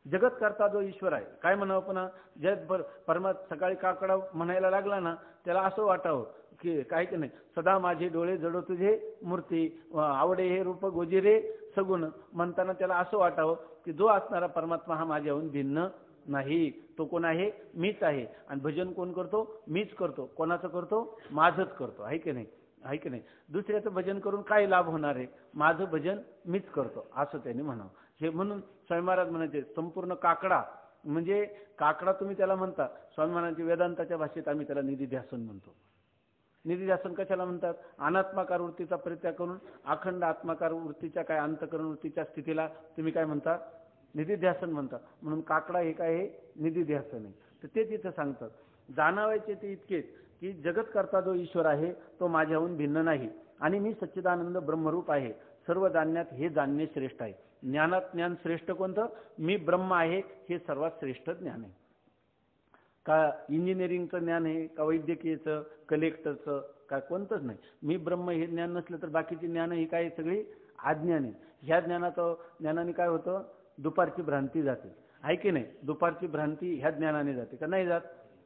जगत करता जो ईश्वर आहे, काय म्हणावं पुन्हा, जगभर सकाळी काकडा म्हणायला लागला ना, त्याला असं वाटावं की काय की नाही, सदा माझे डोळे जडो तुझे मूर्ती, आवडे हे रूप गोजिरे सगुण म्हणताना त्याला असं वाटावं की जो असणारा परमात्मा हा माझ्याहून भिन्न नाही. तो कोण आहे, मीच आहे. आणि भजन कोण करतो, मीच करतो. कोणाचं करतो, माझंच करतो. आहे की नाही, आहे की नाही. दुसऱ्याचं भजन करून काय लाभ होणार आहे, माझं भजन मीच करतो असं त्यांनी म्हणावं. हे म्हणून स्वामी महाराज म्हणायचे संपूर्ण काकडा म्हणजे काकडा तुम्ही त्याला म्हणता, स्वामी महाराजांच्या वेदांताच्या भाषेत आम्ही त्याला निधिध्यासन म्हणतो. निधिध्यासन कशाला म्हणतात, अनात्माकार वृत्तीचा परित्याग करून अखंड आत्माकार वृत्तीच्या काय अंतकरण वृत्तीच्या स्थितीला तुम्ही काय म्हणता, निधिध्यासन म्हणतात. म्हणून काकडा हे काय आहे, निधिध्यासन आहे. तर ते तिथं सांगतात. जाणावायचे ते इतकेच की जगत करता जो ईश्वर आहे तो माझ्याहून भिन्न नाही आणि मी सच्चिदानंद ब्रह्मरूप आहे. सर्व जाणण्यात हे जाणणे श्रेष्ठ आहे. ज्ञानात ज्ञान श्रेष्ठ कोणतं, मी ब्रह्म आहे हे सर्वात श्रेष्ठ ज्ञान आहे. का इंजिनिअरिंगचं ज्ञान आहे, का वैद्यकीयचं, कलेक्टरचं, काय कोणतंच नाही. मी ब्रह्म हे ज्ञान नसलं तर बाकीची ज्ञान ही काय सगळी अज्ञान आहे. ह्या ज्ञानाने काय होतं, दुपारची भ्रांती जाते. आहे की नाही, दुपारची भ्रांती ह्या ज्ञानाने जाते का नाही जात,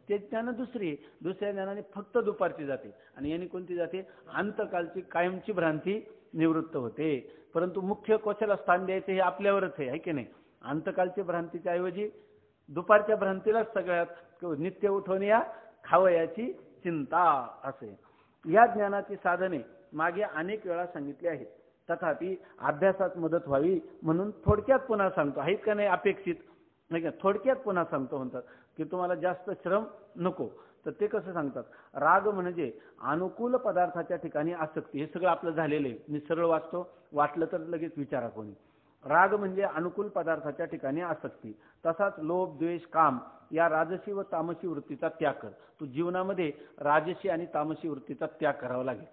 ते ज्ञान दुसरी, दुसऱ्या ज्ञानाने फक्त दुपारची जाते. आणि याने कोणती जाते, अंतकालची कायमची भ्रांती निवृत्त होते. परंतु मुख्य कशाला स्थान द्यायचं हे आपल्यावरच आहे की नाही. अंतकालच्या भ्रांतीच्या ऐवजी दुपारच्या भ्रांतीलाच सगळ्यात नित्य उठवणे या खावयाची चिंता असे. या ज्ञानाची साधने मागे अनेक वेळा सांगितली आहेत. तथापि अभ्यासात मदत व्हावी म्हणून थोडक्यात पुन्हा सांगतो. आहेत का नाही अपेक्षित, नाही का, थोडक्यात पुन्हा सांगतो म्हणतात की तुम्हाला जास्त श्रम नको. तर ते कसं सांगतात, राग म्हणजे अनुकूल पदार्थाच्या ठिकाणी आसक्ती. हे सगळं आपलं झालेलं आहे, मी सरळ वाचतो, वाटलं तर लगेच विचारा कोणी. राग म्हणजे अनुकूल पदार्थाच्या ठिकाणी आसक्ती. तसाच लोभ, द्वेष, काम या राजसी व तामसी वृत्तीचा त्याग कर. तू जीवनामध्ये राजसी आणि तामसी वृत्तीचा त्याग करावा लागेल.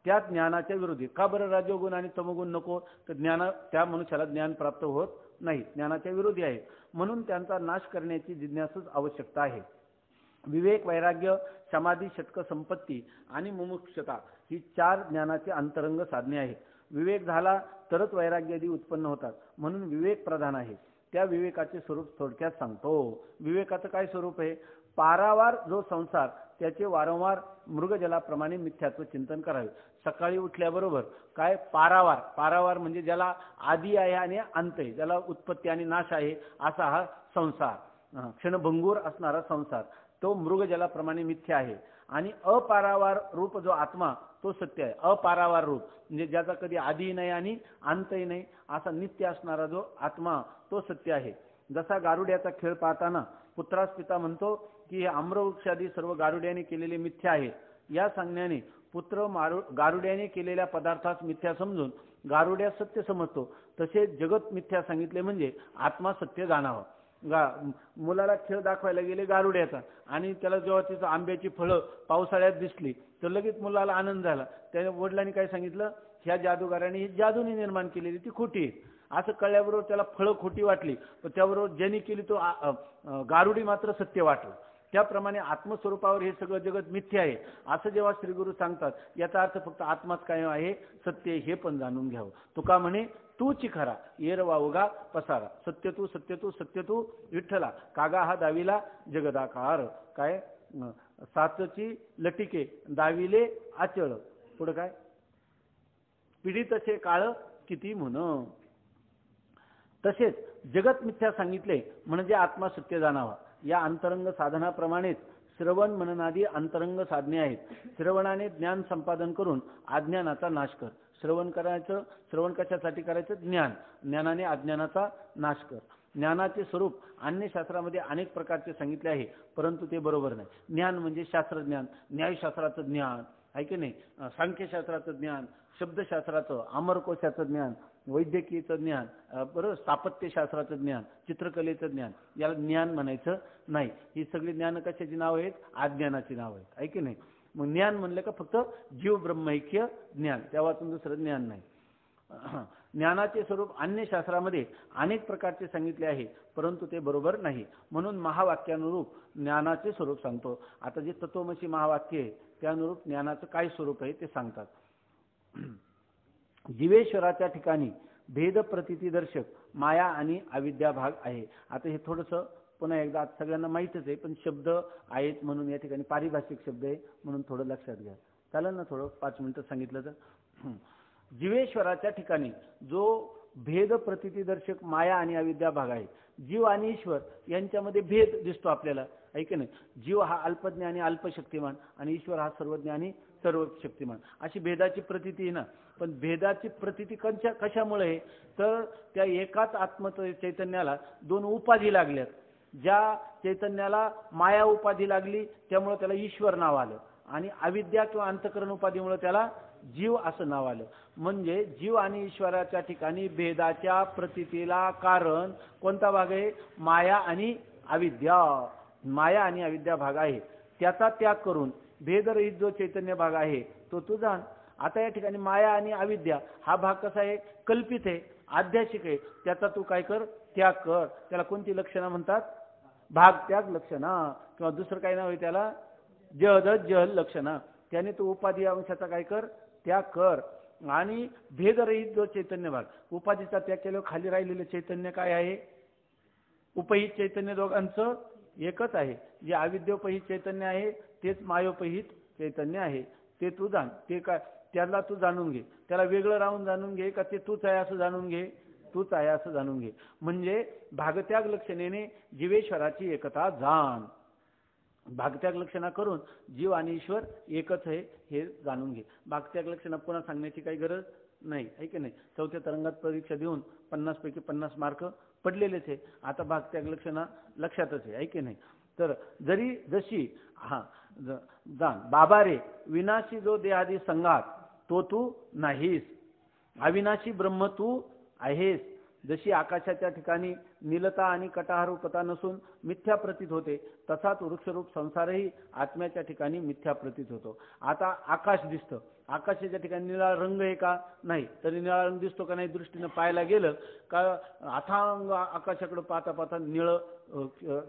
त्या ज्ञानाच्या विरोधी. का बरं रजोगुण आणि तमोगुण नको, तर त्या मनुष्याला ज्ञान प्राप्त होत नाही, ज्ञानाच्या विरोधी आहे. म्हणून त्यांचा नाश करण्याची जिज्ञासूच आवश्यकता आहे. विवेक, वैराग्य, समाधी, षटक संपत्ती आणि मुमुक्षता ही 4 ज्ञानाचे अंतरंग साधने आहेत. विवेक झाला तरच वैराग्यादी उत्पन्न होतात. म्हणून विवेक प्रधान आहे. त्या विवेकाचे स्वरूप थोडक्यात सांगतो. विवेकाचं काय स्वरूप आहे, पारावार जो संसार त्याचे वारंवार मृगजलाप्रमाणे मिथ्यात्व चिंतन करावे. सकाळी उठल्याबरोबर काय पारावार म्हणजे ज्याला आदी आहे आणि अंत आहे, ज्याला उत्पत्ती आणि नाश आहे असा हा संसार, क्षणभंगूर असणारा संसार, तो मृगजलाप्रमाणे मिथ्या आहे. आणि अपारावार रूप जो आत्मा तो सत्य आहे. अपारावार रूप म्हणजे ज्याचा कधी आदी नाही आणि अंतही नाही असा नित्य असणारा जो आत्मा तो सत्य आहे. जसा गारुड्याचा खेळ पाहताना पुत्रास पिता म्हणतो की हे आम्रवृक्षादी सर्व गारुड्याने केलेले मिथ्या आहे, या सांगण्याने पुत्र गारुड्याने केलेल्या पदार्थास मिथ्या समजून गारुड्या सत्य समजतो. तसे जगत मिथ्या सांगितले म्हणजे आत्मा सत्य जाणावा. मुलाला खेळ दाखवायला गेले गारुड्याचा आणि त्याला जेव्हा तिचं आंब्याची फळं पावसाळ्यात दिसली तर लगेच मुलाला आनंद झाला. त्याच्या वडिलांनी काय सांगितलं, ह्या जादूगाराने ही जादूने निर्माण केलेली ती खोटी आहे. असं कळल्याबरोबर त्याला फळं खोटी वाटली, पण त्याबरोबर ज्यांनी केली तो गारुडी मात्र सत्य वाटलं. त्याप्रमाणे आत्मस्वरूपावर हे सगळं जगत मिथ्या आहे असं जेव्हा श्रीगुरु सांगतात, याचा अर्थ फक्त आत्माच काय आहे, सत्य हे पण जाणून घ्यावं. तुका म्हणे तूची खरा येरवा उगा पसारा, सत्य तू विठ्ठला, कागा हा दाविला जगदाकार. काय साचची लटिके दाविले आचळ, पुढे काय पिढीतसे काळ किती म्हण. तसेच जगत मिथ्या सांगितले म्हणजे आत्मा सत्य जाणावा. या अंतरंग साधनाप्रमाणेच श्रवण मननादी अंतरंग साधने आहेत. श्रवणाने ज्ञान संपादन करून अज्ञानाचा नाश कर. श्रवण कशासाठी करायचं, ज्ञानाने अज्ञानाचा नाश कर. ज्ञानाचे स्वरूप अन्य शास्त्रामध्ये अनेक प्रकारचे सांगितले आहे, परंतु ते बरोबर नाही. ज्ञान म्हणजे शास्त्रज्ञान, न्यायशास्त्राचं ज्ञान आहे की नाही, सांख्यशास्त्राचं ज्ञान, शब्दशास्त्राचं, अमरकोशाचं ज्ञान, वैद्यकीयचं ज्ञान, बरोबर, स्थापत्यशास्त्राचं ज्ञान, चित्रकलेचं ज्ञान, याला ज्ञान म्हणायचं नाही. ही सगळी ज्ञान कशाची नाव आहेत? अज्ञानाची नाव आहेत, आहे की नाही. मग ज्ञान म्हणलं का फक्त जीव ब्रह्मैक्य ज्ञान, तेव्हातून दुसरं ज्ञान नाही. ज्ञानाचे स्वरूप अन्य शास्त्रामध्ये अनेक प्रकारचे सांगितले आहे, परंतु ते बरोबर नाही. म्हणून महावाक्यानुरूप ज्ञानाचे स्वरूप सांगतो. आता जे तत्वमसी महावाक्य आहे त्यानुरूप ज्ञानाचं काय स्वरूप आहे ते सांगतात. जीवेश्वराच्या ठिकाणी भेद प्रतितीदर्शक माया आणि अविद्या भाग आहे. आता हे थोडंसं पुन्हा एकदा सगळ्यांना माहीतच आहे, पण शब्द आहेत म्हणून या ठिकाणी पारिभाषिक शब्द आहे म्हणून थोडं लक्षात घ्या. चालेल ना? थोडं 5 मिनिटं सांगितलं तर. जीवेश्वराच्या ठिकाणी जो भेद प्रतितीदर्शक माया आणि अविद्या भाग आहे, जीव आणि ईश्वर यांच्यामध्ये भेद दिसतो आपल्याला, आहे की नाही. जीव हा अल्पज्ञानी अल्पशक्तिमान आणि ईश्वर हा सर्वज्ञानी सर्वशक्तिमान, अशी भेदाची प्रतीती आहे ना. पण भेदाची प्रतीती कशामुळे आहे तर त्या एकाच आत्म चैतन्याला 2 उपाधी लागल्यात. ज्या चैतन्याला माया उपाधी लागली त्यामुळे त्याला ईश्वर नाव आलं, आणि अविद्या किंवा अंतःकरण उपाधीमुळे त्याला जीव असं नाव आलं. म्हणजे जीव आणि ईश्वराच्या ठिकाणी भेदाच्या प्रतीतीला कारण कोणता भाग आहे? माया आणि अविद्या. माया आणि अविद्या भाग आहे, त्याचा त्याग करून भेदरहित जो चैतन्य भाग आहे तो तू जाण. आता या ठिकाणी माया आणि अविद्या हा भाग कसा आहे? कल्पित आहे, आध्यासिक आहे. त्याचा तू काय कर? त्याग कर. त्याला कोणती लक्षणं म्हणतात? भाग त्याग लक्षणा, किंवा दुसरं काय नाव आहे त्याला? जहल लक्षणा. त्याने तू उपाधी अंशाचा काय कर? त्याग कर. आणि भेदरहित जो चैतन्य भाग, उपाधीचा त्याग केल्यावर खाली राहिलेलं चैतन्य काय आहे? उपहित चैतन्य दोघांचं एकच आहे. जे अविद्योपहित चैतन्य आहे तेच मायोपहित चैतन्य आहे. ते तू जाण. ते काय? त्याला तू जाणून घे. त्याला वेगळं राहून जाणून घे का ते तूच आहे असं जाणून घे? तूच आहे असं जाणून घे. म्हणजे भागत्याग लक्षणेने जीवेश्वराची एकता जाण. भागत्याग लक्षणा करून जीव आणि ईश्वर एकच आहे हे जाणून घे. भागत्याग लक्षणा पुन्हा सांगण्याची काही गरज नाही, आहे की नाही. 4थ्या तरंगात परीक्षा देऊन 50 पैकी 50 मार्क पडलेलेच आहे. आता भागत्याग लक्षणा लक्षातच आहे की नाही. तर जरी जशी जाण बाबा रे, विनाशी जो देहादी संघात तो तू नाहीस, अविनाशी ब्रह्म तू आहेस. जशी आकाशाच्या ठिकाणी नीलता आणि कटाहरूपता नसून मिथ्या प्रतीत होते, तसाच वृक्षरूप संसारही आत्म्याच्या ठिकाणी मिथ्या प्रतीत होतो. आता आकाश दिसतं, आकाशाच्या ठिकाणी निळा रंग आहे का? नाही. तरी निळा रंग दिसतो का नाही? दृष्टीनं पाहायला गेलं का अथांग आकाशाकडे पाहता पाहता निळं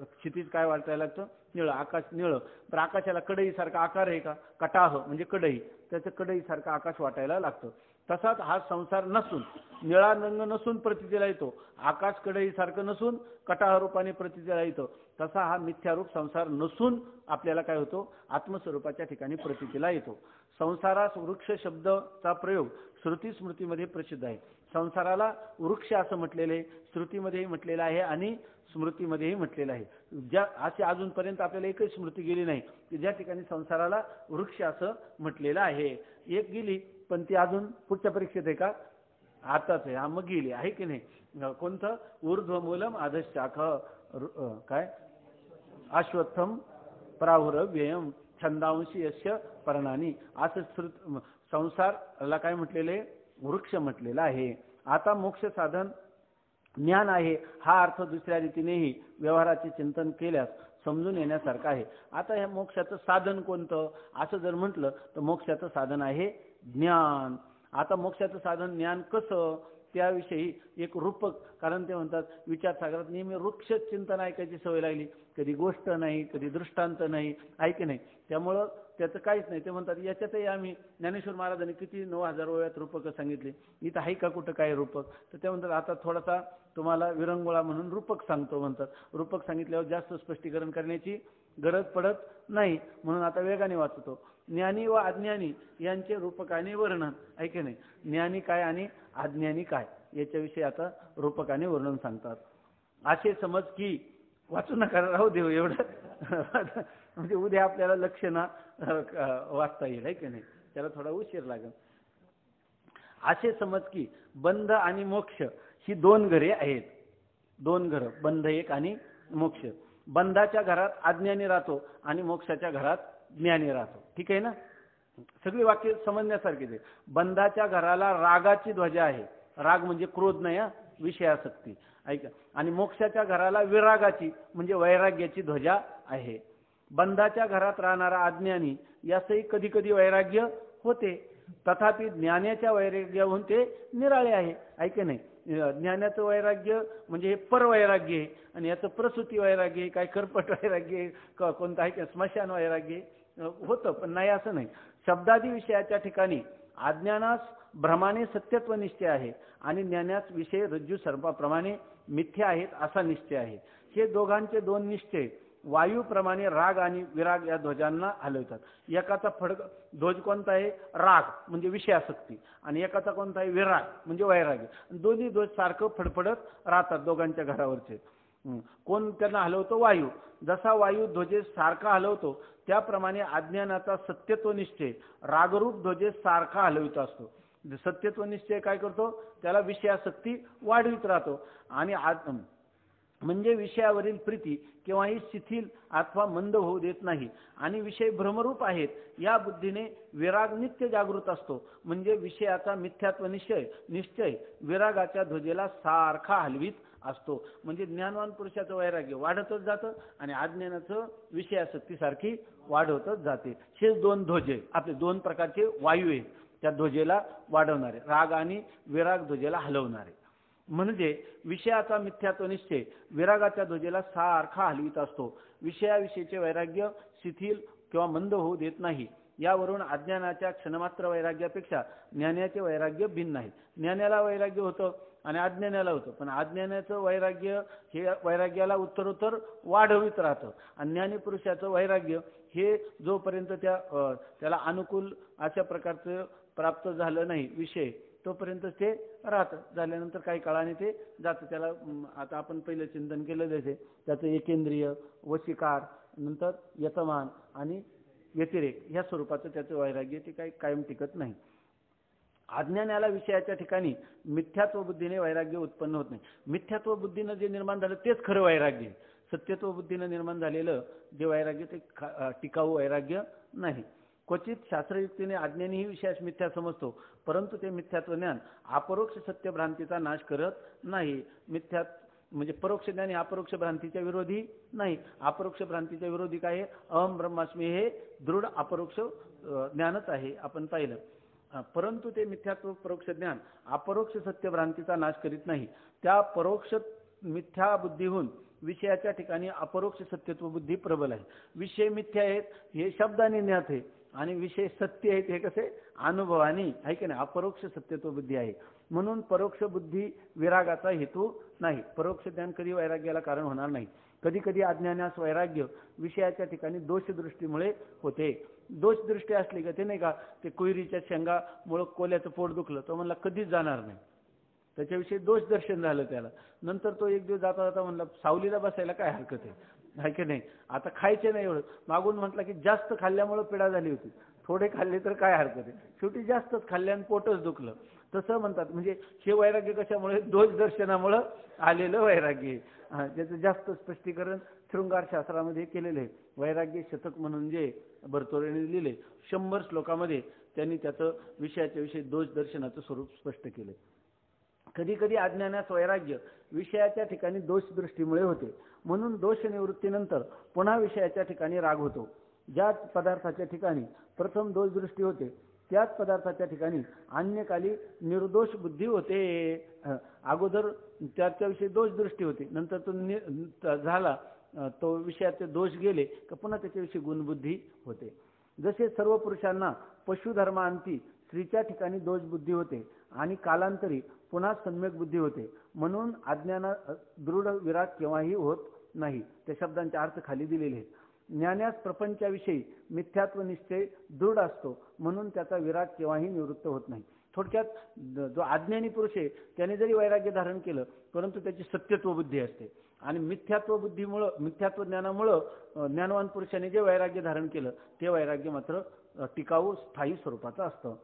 क्षितिज काय वाटायला लागतं? निळं आकाश. निळं तर आकाशाला कडईसारखा आकार आहे का? कटाह म्हणजे कडई, त्याचं कडईसारखं आकाश वाटायला लागतं. तसाच हा संसार नसून, निळा रंग नसून प्रतीतीला येतो, आकाश कडईसारखं नसून कटाहरूपाने प्रतीतीला येतो, तसा हा मिथ्यारूप संसार नसून आपल्याला काय होतो? आत्मस्वरूपाच्या ठिकाणी प्रतीतीला येतो. संसारास वृक्ष शब्दाचा प्रयोग श्रुती स्मृतीमध्ये प्रसिद्ध आहे. संसाराला वृक्ष असं म्हटलेलं आहे, श्रुतीमध्येही म्हटलेलं आहे आणि स्मृतीमध्येही म्हटलेलं आहे. ज्या अशी अजूनपर्यंत आपल्याला एकही स्मृती गेली नाही की ज्या ठिकाणी संसाराला वृक्ष असं म्हटलेलं आहे. एक गेली, पण ती अजून पुढच्या परीक्षेत आहे का? आताच आहे. हा मग गेली, आहे की नाही. कोणतं? ऊर्ध्वमूलम अधश्चाख, काय? अश्वत्थम प्राहुरव्ययम छंदांशी यस्य पर्णानी, असं संसाराला काय म्हटलेले? वृक्ष म्हटलेला आहे. आता मोक्ष साधन ज्ञान आहे हा अर्थ दुसऱ्या रीतीनेही व्यवहाराचे चिंतन केल्यास समजून येण्यासारखं आहे. आता ह्या मोक्षाचं साधन कोणतं असं जर म्हटलं तर मोक्षाचं साधन आहे ज्ञान. आता मोक्षाचं साधन ज्ञान कसं? त्याविषयी एक रूपक, कारण ते म्हणतात विचारसागरात नेहमी वृक्ष चिंतन ऐकायची सवय लागली, कधी गोष्ट नाही, कधी दृष्टांत नाही, ऐक नाही. त्यामुळं त्याचं काहीच नाही. ते म्हणतात याच्यातही आम्ही ज्ञानेश्वर महाराजांनी किती 9000 ओव्यात रूपकं सांगितली, इथं आहे का कुठं काय रूपक? तर ते म्हणतात आता थोडासा तुम्हाला विरंगुळा म्हणून रूपक सांगतो म्हणतात. रूपक सांगितल्यावर जास्त स्पष्टीकरण करण्याची गरज पडत नाही, म्हणून आता वेगाने वाचतो. ज्ञानी व अज्ञानी यांचे रूपकाने वर्णन, ऐके नाही. ज्ञानी काय आणि अज्ञानी काय याच्याविषयी आता रूपकाने वर्णन सांगतात. असे समज की, वाचू नका, राहू देऊ एवढं, म्हणजे उद्या आपल्याला लक्षणा वाचता येईल, आहे की नाही. त्याला थोडा उशीर लागेल. असे समज की बंध आणि मोक्ष ही 2 घरे आहेत. 2 घरं, बंध एक आणि मोक्ष. बंधाच्या घरात अज्ञानी राहतो आणि मोक्षाच्या घरात ज्ञानी राहतो. ठीक आहे ना. सगळी वाक्य समजण्यासारखीच आहे. बंधाच्या घराला रागाची ध्वजा आहे. राग म्हणजे क्रोध नाही, विषयासक्ती. ऐका. आणि मोक्षाच्या घराला विरागाची म्हणजे वैराग्याची ध्वजा आहे. बंधाच्या घरात राहणारा अज्ञानी यासही कधी कधी वैराग्य होते, तथापि ज्ञानाच्या वैराग्याहून ते निराळे आहे. ऐके नाही. ज्ञानाचं वैराग्य म्हणजे हे परवैराग्य आहे, आणि याचं प्रसूती वैराग्य आहे, काय करपट वैराग्य आहे, कोणतं आहे का स्मशान वैराग्य होतं, पण नाही असं नाही. शब्दादी विषयाच्या ठिकाणी अज्ञानास भ्रमाने सत्यत्व निश्चय आहे आणि ज्ञानास विषय रज्जू सर्पाप्रमाणे मिथ्या आहेत असा निश्चय आहे. हे दोघांचे दोन निश्चय वायूप्रमाणे राग आणि विराग या ध्वजांना हलवतात. एकाचा फडक ध्वज कोणता आहे? राग म्हणजे विषयासक्ती, आणि एकाचा कोणता आहे? विराग म्हणजे वैराग्य. दोन्ही ध्वज सारखं फडफडत राहतात दोघांच्या घरावरचे. कोण त्यांना हलवतो? वायू. जसा वायू ध्वजेस सारखा हलवतो त्याप्रमाणे अज्ञानाचा सत्यत्व निश्चय रागरूप ध्वजेस सारखा हलवित असतो. सत्यत्व निश्चय काय करतो? त्याला विषयासक्ती वाढवित राहतो, आणि म्हणजे विषयावरील प्रीती केव्हाही शिथिल अथवा मंद होऊ देत नाही, आणि विषय भ्रमरूप आहेत या बुद्धीने विराग नित्य जागृत असतो. म्हणजे विषयाचा मिथ्यात्व निश्चय विरागाच्या ध्वजेला सारखा हलवीत असतो. म्हणजे ज्ञानवान पुरुषाचं वैराग्य वाढतच जातं आणि अज्ञानाचं विषयासक्ती सारखी वाढवतच जाते. हे दोन ध्वजे आपले दोन प्रकारचे वायू आहेत, त्या ध्वजेला वाढवणारे, राग आणि विराग ध्वजेला हलवणारे. म्हणजे विषयाचा मिथ्यात्व निश्चय विरागाच्या ध्वजेला सारखा हलवीत असतो. विषयाविषयीचे वैराग्य शिथिल किंवा मंद होऊ देत नाही. यावरून अज्ञानाच्या क्षणमात्र वैराग्यापेक्षा ज्ञानाचे वैराग्य भिन्न आहे. ज्ञानाला वैराग्य होतं आणि अज्ञानाला होतं, पण अज्ञानाचं वैराग्य हे वैराग्याला उत्तरोत्तर वाढवित राहतं, आणि ज्ञानी पुरुषाचं वैराग्य हे जोपर्यंत त्याला अनुकूल अशा प्रकारचं प्राप्त झालं नाही विषय तोपर्यंत ते राहतं. झाल्यानंतर काही काळाने ते जातं. त्याला आता आपण पहिलं चिंतन केलं त्याचे त्याचं एकेंद्रिय, वशिकार, नंतर यतमान आणि व्यतिरेक ह्या स्वरूपाचं त्याचं वैराग्य ते काही कायम टिकत नाही. अज्ञानाला विषयाच्या ठिकाणी मिथ्यात्व बुद्धीने वैराग्य उत्पन्न होत नाही. मिथ्यात्व बुद्धीनं जे निर्माण झालं तेच खरं वैराग्य आहे. सत्यत्व बुद्धीनं निर्माण झालेलं जे वैराग्य ते टिकाऊ वैराग्य नाही. क्वचित शास्त्रयुक्तीने अज्ञानीही विषयास मिथ्या समजतो, परंतु ते मिथ्यात्व ज्ञान अपरोक्ष सत्य भ्रांतीचा नाश करत नाही. म्हणजे परोक्ष ज्ञान हे अपरोक्ष भ्रांतीच्या विरोधी नाही. अपरोक्ष भ्रांतीच्या विरोधी काय आहे? अहम ब्रह्मास्मी हे दृढ अपरोक्ष ज्ञानच आहे, आपण पाहिलं. परंतु ते मिथ्यात्व परोक्ष ज्ञान अपरोक्ष सत्य भ्रांतीचा नाश करीत नाही. त्या परोक्ष मिथ्या बुद्धीहून विषयाच्या ठिकाणी अपरोक्ष सत्यत्व बुद्धी प्रबल आहे. विषय मिथ्या आहेत हे शब्दाने ज्ञात आहे, आणि विषय सत्य आहेत हे कसे? अनुभवाने आहे की नाही? अपरोक्ष सत्यत्व बुद्धी आहे. म्हणून परोक्ष बुद्धी विरागाचा हेतू नाही. परोक्ष ज्ञान कधी वैराग्याला कारण होणार नाही. कधी कधी अज्ञानास वैराग्य विषयाच्या ठिकाणी दोषदृष्टीमुळे होते. दोषदृष्टी असली का ते नाही का, ते कुयरीच्या शेंगामुळे कोल्याचं पोट दुखलं, तो म्हणला कधीच जाणार नाही, त्याच्याविषयी दोष दर्शन झालं त्याला. नंतर तो एक दिवस जाता जाता म्हणला सावलीला बसायला काय हरकत आहे की नाही? आता खायचे नाही एवढं, मागून म्हटलं की जास्त खाल्ल्यामुळे पिढा झाली होती, थोडे खाल्ले तर काय हरकत आहे, शेवटी जास्तच खाल्ल्यानं पोटच दुखलं. तसं म्हणतात. म्हणजे हे वैराग्य कशामुळे? दोष दर्शनामुळं आलेलं वैराग्य. त्याचं जास्त स्पष्टीकरण शृंगार शास्त्रामध्ये केलेलं आहे. वैराग्य शतक म्हणून जे भरतोरेने लिहिले 100 श्लोकामध्ये त्यांनी त्याचं विषयाच्या विषयी दोष दर्शनाचं स्वरूप स्पष्ट केलं. कधी कधी अज्ञानास वैराग्य विषयाच्या ठिकाणी दोष दृष्टीमुळे होते, म्हणून दोष निवृत्तीनंतर पुन्हा विषयाच्या ठिकाणी राग होतो. ज्या पदार्थाच्या ठिकाणी प्रथम दोष दृष्टी होते त्याच पदार्थाच्या ठिकाणी अन्यकाली निर्दोष बुद्धी होते. अगोदर त्याच्याविषयी दोष दृष्टी होती, नंतर तो झाला, तो विषयाचे दोष गेले की पुन्हा त्याच्याविषयी गुणबुद्धी होते. जसे सर्व पुरुषांना पशुधर्मांती स्त्रीच्या ठिकाणी दोष बुद्धी होते आणि कालांतरी पुन्हा सम्यक बुद्धी होते. म्हणून अज्ञाना दृढ विराग केव्हाही होत नाही. त्या शब्दांचे अर्थ खाली दिलेले आहेत. ज्ञानास प्रपंचाविषयी मिथ्यात्व निश्चय दृढ असतो, म्हणून त्याचा विराग केव्हाही निवृत्त होत नाही. थोडक्यात जो अज्ञानी पुरुष आहे त्याने जरी वैराग्य धारण केलं परंतु त्याची सत्यत्व बुद्धी असते, आणि मिथ्यात्व बुद्धीमुळं मिथ्यात्व ज्ञानामुळं ज्ञानवान पुरुषाने जे वैराग्य धारण केलं ते वैराग्य मात्र टिकाऊ स्थायी स्वरूपाचं असतं.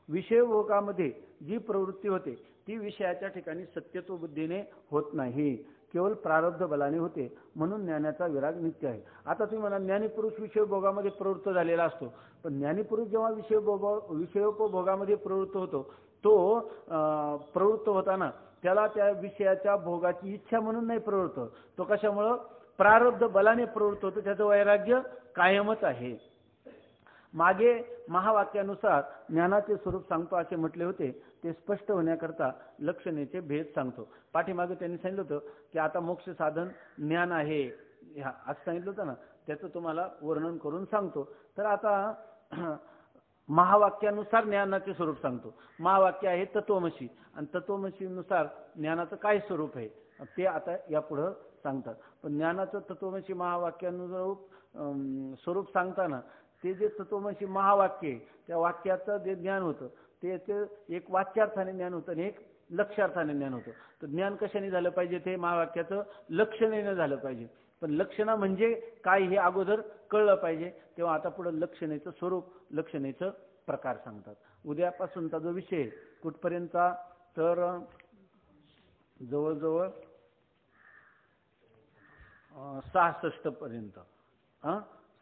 विषयभोगामध्ये जी प्रवृत्ती होते ती विषयाच्या ठिकाणी सत्यत्व बुद्धीने होत नाही. केवळ प्रारब्ध बलाने होते, म्हणून ज्ञानाचा विराग नित्य आहे. आता तुम्ही म्हणा ज्ञानीपुरुष विषय भोगामध्ये प्रवृत्त झालेला असतो, पण ज्ञानीपुरुष जेव्हा विषयोपभोगामध्ये प्रवृत्त होतो, तो प्रवृत्त होताना त्याला त्या विषयाच्या भोगाची इच्छा म्हणून नाही प्रवृत्त, तो कशामुळं प्रारब्ध बलाने प्रवृत्त होतो, त्याचं वैराग्य कायमच आहे. मागे महावाक्यानुसार ज्ञानाचे स्वरूप सांगतो असे म्हटले होते, ते स्पष्ट होण्याकरता लक्षणेचे भेद सांगतो. पाठीमागे त्यांनी सांगितलं होतं की आता मोक्ष साधन ज्ञान आहे, असं सांगितलं होतं ना, त्याचं तुम्हाला वर्णन करून सांगतो. तर आता महावाक्यानुसार ज्ञानाचे स्वरूप सांगतो. महावाक्य आहे तत्वमसी, आणि तत्वमसीनुसार ज्ञानाचं काय स्वरूप आहे ते आता यापुढं सांगतात. पण ज्ञानाचं तत्वमसी महावाक्यानुरूप स्वरूप सांगताना ते जे तत्वमसी महावाक्य आहे, त्या वाक्याचं जे ज्ञान होतं ते एक वाच्यार्थाने ज्ञान होतं आणि एक लक्षार्थाने ज्ञान होतं. तर ज्ञान कशाने झालं पाहिजे, ते महावाक्याचं लक्षणेनं झालं पाहिजे. पण लक्षणा म्हणजे काय हे अगोदर कळलं पाहिजे, तेव्हा आता पुढे लक्षणेचं स्वरूप, लक्षणेचं प्रकार सांगतात. उद्यापासूनचा जो विषय कुठपर्यंतचा, तर जवळजवळ 66 पर्यंत,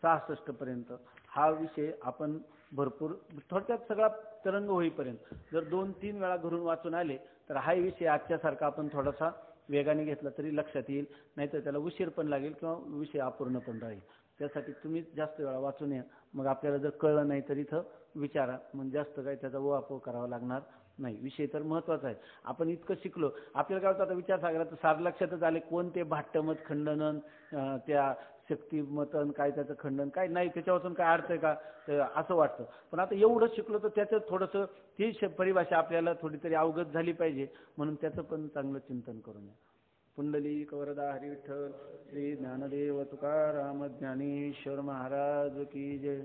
66 पर्यंत हा विषय आपण भरपूर थोडक्यात सगळा तरंग होईपर्यंत जर 2-3 वेळा घरून वाचून आले तर हा विषय आजच्यासारखा आपण थोडासा वेगाने घेतला तरी लक्षात येईल, नाहीतर त्याला उशीर पण लागेल किंवा विषय अपूर्ण पण राहील. त्यासाठी तुम्ही जास्त वेळा वाचून या. मग आपल्याला जर कळलं नाही तर इथं विचारा, मग जास्त काही त्याचा ओहापोह करावा लागणार नाही. विषय तर महत्त्वाचा आहे. आपण इतकं शिकलो, आपल्याला काय होतं आता विचारसागराचं सार लक्षातच आले, कोणते भाट्टमत खंडन, त्या शक्तिमतन काय त्याचं खंडन काय नाही, त्याच्यापासून काय अर्थ आहे का असं वाटतं. पण आता एवढं शिकलो तर त्याचं थोडंसं ती परिभाषा आपल्याला थोडी तरी अवगत झाली पाहिजे, म्हणून त्याचं पण चांगलं चिंतन करून या. पुंडलिक वरदा हरी विठ्ठल, श्री ज्ञानदेव तुकाराम ज्ञानेश्वर महाराज की जय.